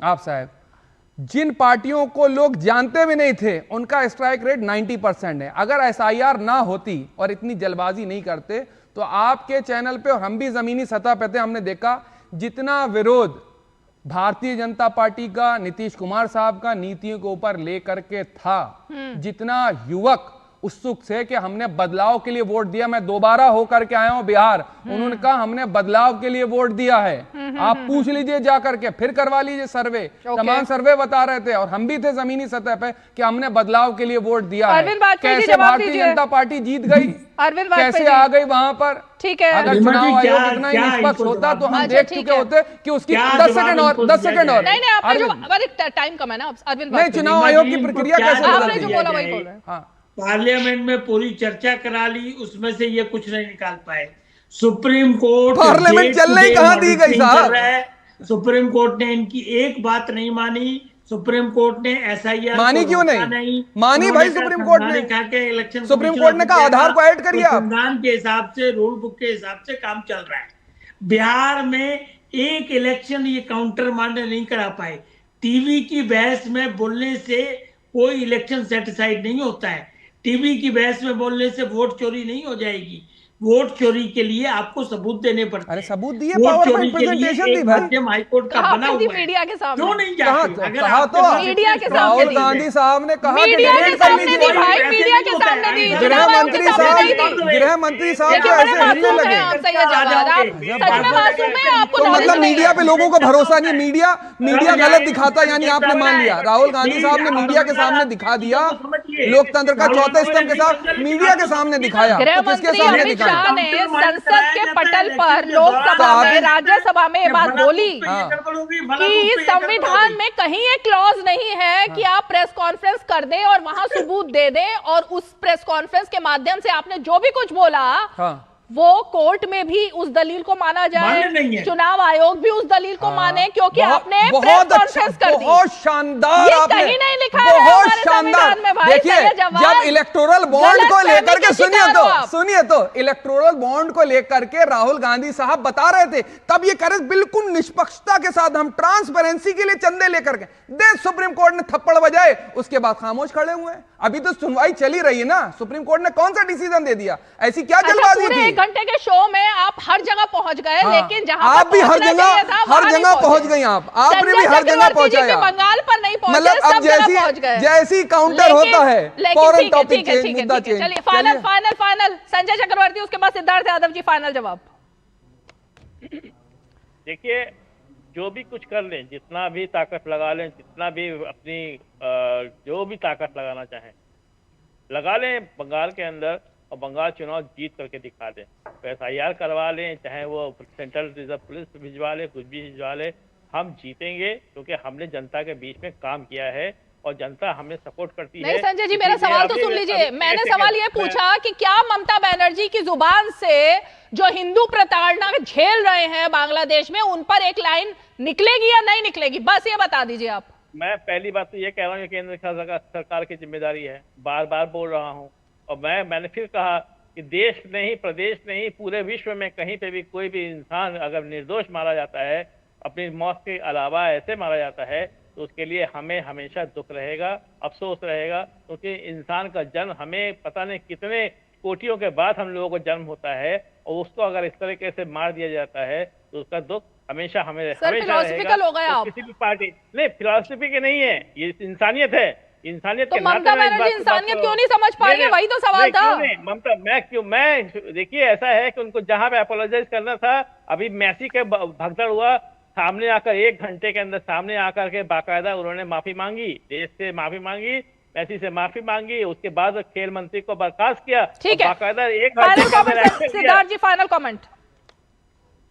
आप साहब, जिन पार्टियों को लोग जानते भी नहीं थे उनका स्ट्राइक रेट 90% है। अगर SIR ना होती और इतनी जल्दबाजी नहीं करते तो आपके चैनल पे और हम भी जमीनी सतह पे थे, हमने देखा जितना विरोध भारतीय जनता पार्टी का नीतीश कुमार साहब का नीतियों के ऊपर लेकर के था, जितना युवक उत्सुक से कि हमने बदलाव के लिए वोट दिया, मैं दोबारा होकर के आया हूं बिहार, उन्होंने कहा हमने बदलाव के लिए वोट दिया है। आप पूछ लीजिए जाकर के, फिर करवा लीजिए सर्वे, तमाम सर्वे बता रहे थे और हम भी थे जमीनी सतह पे कि हमने बदलाव के लिए वोट दिया है। कैसे भारतीय जनता पार्टी जीत गई, कैसे आ गई वहां पर? ठीक है, अगर चुनाव आयोग इतना ही निष्पक्ष होता तो हम देख चुके होते कि उसकी 10 सेकंड और 10 सेकंड और नहीं आपने टाइम कम है ना अरविंद। नहीं, चुनाव आयोग की प्रक्रिया कैसे आपने जो बोला वही बोल रहे हैं। पार्लियामेंट में पूरी चर्चा करा ली, उसमें से ये कुछ नहीं निकाल पाए। सुप्रीम कोर्ट पार्लियामेंट चलने ही कहां दी गई साहब? सुप्रीम कोर्ट ने इनकी एक बात नहीं मानी। सुप्रीम कोर्ट ने SIR मानी क्यों नहीं मानी भाई? सुप्रीम कोर्ट ने कहा कि इलेक्शन, सुप्रीम कोर्ट ने कहा आधार को ऐड करिए। संविधान के हिसाब से, रूल बुक के हिसाब से काम चल रहा है। बिहार में एक इलेक्शन ये काउंटर मान्य नहीं करा पाए। टीवी की बहस में बोलने से कोई इलेक्शन सेटिसाइड नहीं होता है। टीवी की बहस में बोलने से वोट चोरी नहीं हो जाएगी। वोट चोरी के लिए आपको सबूत देने पड़ते हैं। अरे सबूत दिए, पावरपॉइंट प्रेजेंटेशन दी भाई, हाईकोर्ट का बना हुआ है। मीडिया के सामने क्यों नहीं कहा तो मीडिया के सामने राहुल गांधी साहब ने कहा मीडिया के सामने दी भाई, मीडिया के सामने दी। गृह मंत्री साहब को ऐसे हिलने लगे। तो मतलब मीडिया पे लोगों को भरोसा नहीं, मीडिया गलत दिखाता, यानी आपने मान लिया राहुल गांधी साहब ने मीडिया के सामने दिखा दिया, लोकतंत्र का चौथे स्तंभ के साथ मीडिया के सामने दिखाया। तो किसके सामने दिखाया? ने संसद के पटल पर, लोकसभा में, राज्यसभा में ये बात बोली कि संविधान में कहीं एक क्लॉज नहीं है कि आप प्रेस कॉन्फ्रेंस कर दें और वहां सबूत दे दें, और उस प्रेस कॉन्फ्रेंस के माध्यम से आपने जो भी कुछ बोला वो कोर्ट में भी उस दलील को माना जाए, चुनाव आयोग भी उस दलील को माने, क्योंकि आपने प्रेस कॉन्फ्रेंस कर दी। बहुत शानदार, ये कहीं नहीं लिखा है बहुत हमारे शानदार। संविधान में भाई। देखिए, जब इलेक्टोरल बॉन्ड को लेकर के सुनिए तो इलेक्टोरल बॉन्ड को लेकर के राहुल गांधी साहब बता रहे थे, तब ये करे बिल्कुल निष्पक्षता के साथ हम ट्रांसपेरेंसी के लिए चंदे लेकर के दे, सुप्रीम कोर्ट ने थप्पड़ बजाए, उसके बाद खामोश खड़े हुए हैं। अभी तो सुनवाई चली रही है ना, सुप्रीम कोर्ट ने कौन सा डिसीजन दे दिया? ऐसी क्या जल्दबाजी थी? 1 घंटे के शो में आप हर जगह पहुंच गए, लेकिन जहां आप भी हर जगह पहुंच गई। आपने भी हर जगह पहुंचाया, बंगाल पर नहीं पहुंचे, मतलब अब जैसी काउंटर होता है फौरन टॉपिक चेंज, मुद्दा चेंज। चलिए फाइनल संजय चक्रवर्ती, उसके बाद सिद्धार्थ यादव जी, फाइनल जवाब। देखिए, जो भी कुछ कर लें, जितना भी ताकत लगा लें, जितना भी अपनी जो भी ताकत लगाना चाहें लगा लें बंगाल के अंदर, और बंगाल चुनाव जीत करके दिखा दें। SIR करवा लें, चाहे वो सेंट्रल रिजर्व पुलिस भिजवा ले, कुछ भी भिजवा ले, हम जीतेंगे, क्योंकि हमने जनता के बीच में काम किया है और जनता हमें सपोर्ट करती है। नहीं संजय जी, मेरा सवाल तो सुन लीजिए। मैंने सवाल ये पूछा कि क्या ममता बनर्जी की जुबान से जो हिंदू प्रताड़ना झेल रहे हैं बांग्लादेश में, उन पर एक लाइन निकलेगी या नहीं निकलेगी, बस ये बता दीजिए आप। मैं पहली बात तो ये कह रहा हूँ कि केंद्र सरकार की जिम्मेदारी है, बार बार बोल रहा हूँ। और मैंने फिर कहा कि देश नहीं, प्रदेश नहीं, पूरे विश्व में कहीं पे भी कोई भी इंसान अगर निर्दोष मारा जाता है, अपनी मौत के अलावा ऐसे मारा जाता है, तो उसके लिए हमें हमेशा दुख रहेगा, अफसोस रहेगा, क्योंकि इंसान का जन्म हमें पता नहीं कितने कोटियों के बाद हम लोगों को जन्म होता है, और उसको अगर इस तरीके से मार दिया जाता है तो उसका दुख हमेशा हमें हमेशा फिलॉसफिकल हो गए आप। किसी भी पार्टी नहीं, फिलॉसफी के नहीं है, ये इंसानियत है। इंसानियत तो के नाते ममता मैं इस बनर्जी बात को इंसानियत बात क्यों नहीं समझ पा रही है, वही तो सवाल था। ममता मैं देखिए, ऐसा है कि उनको जहां पे अपोलोजाइज करना था, अभी मैसी के भगदड़ हुआ, सामने आकर 1 घंटे के अंदर सामने आकर के बाकायदा उन्होंने माफी मांगी, देश से माफी मांगी, मैसी से माफी मांगी, उसके बाद खेल मंत्री को बर्खास्त किया। ठीक है, बाकायदा 1 घंटे के अंदर एक्शन किया। सिद्धार्थ जी फाइनल कमेंट।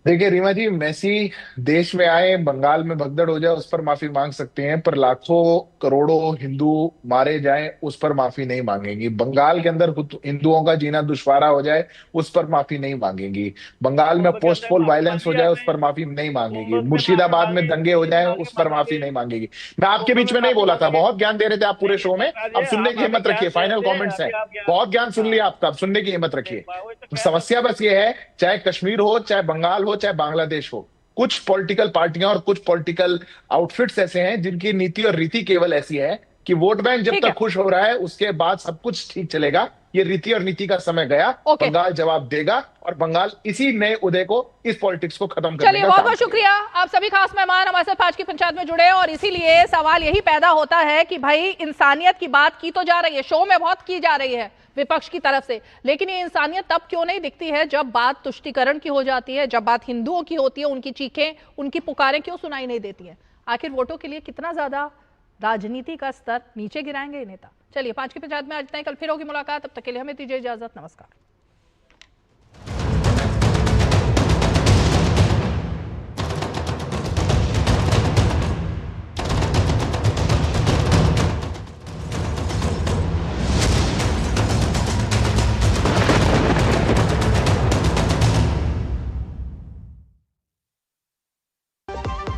देखिए रीमा जी, मेसी देश में आए, बंगाल में भगदड़ हो जाए उस पर माफी मांग सकते हैं, पर लाखों करोड़ों हिंदू मारे जाएं उस पर माफी नहीं मांगेंगी। बंगाल के अंदर हिंदुओं का जीना दुश्वारा हो जाए उस पर माफी नहीं मांगेंगी। बंगाल में पोस्ट पोल वायलेंस हो जाए उस पर माफी नहीं मांगेगी। मुर्शिदाबाद में दंगे हो जाए उस पर माफी नहीं मांगेगी। मैं आपके बीच में नहीं बोला था, बहुत ज्ञान दे रहे थे आप पूरे शो में, अब सुनने की हिम्मत रखिए। फाइनल कॉमेंट्स है, बहुत ज्ञान सुन लिया आपका, अब सुनने की हिम्मत रखिए। समस्या बस ये है, चाहे कश्मीर हो, चाहे बंगाल हो, चाहे बांग्लादेश हो, कुछ पॉलिटिकल पार्टियां और कुछ पॉलिटिकल आउटफिट्स ऐसे हैं जिनकी नीति और रीति केवल ऐसी है कि वोट बैंक जब तक खुश हो रहा है उसके बाद सब कुछ ठीक चलेगा। ये रीति और नीति का समय गया। बंगाल जवाब देगा और बंगाल इसी नए उदय को, इस पॉलिटिक्स को खत्म करने चलिए, का बहुत काम बहुत शुक्रिया। आप सभी खास मेहमान हमारे साथ आज की पंचायत में जुड़े, और इसीलिए सवाल यही पैदा होता है कि भाई इंसानियत की बात की तो जा रही है, शो में बहुत की जा रही है विपक्ष की तरफ से, लेकिन ये इंसानियत तब क्यों नहीं दिखती है जब बात तुष्टीकरण की हो जाती है, जब बात हिंदुओं की होती है, उनकी चीखें, उनकी पुकारें क्यों सुनाई नहीं देती हैं। आखिर वोटों के लिए कितना ज्यादा राजनीति का स्तर नीचे गिराएंगे ये नेता। चलिए, 5 की पंचायत में आज इतना ही, कल फिर होगी मुलाकात, तब तक के लिए हमें दीजिए इजाजत, नमस्कार।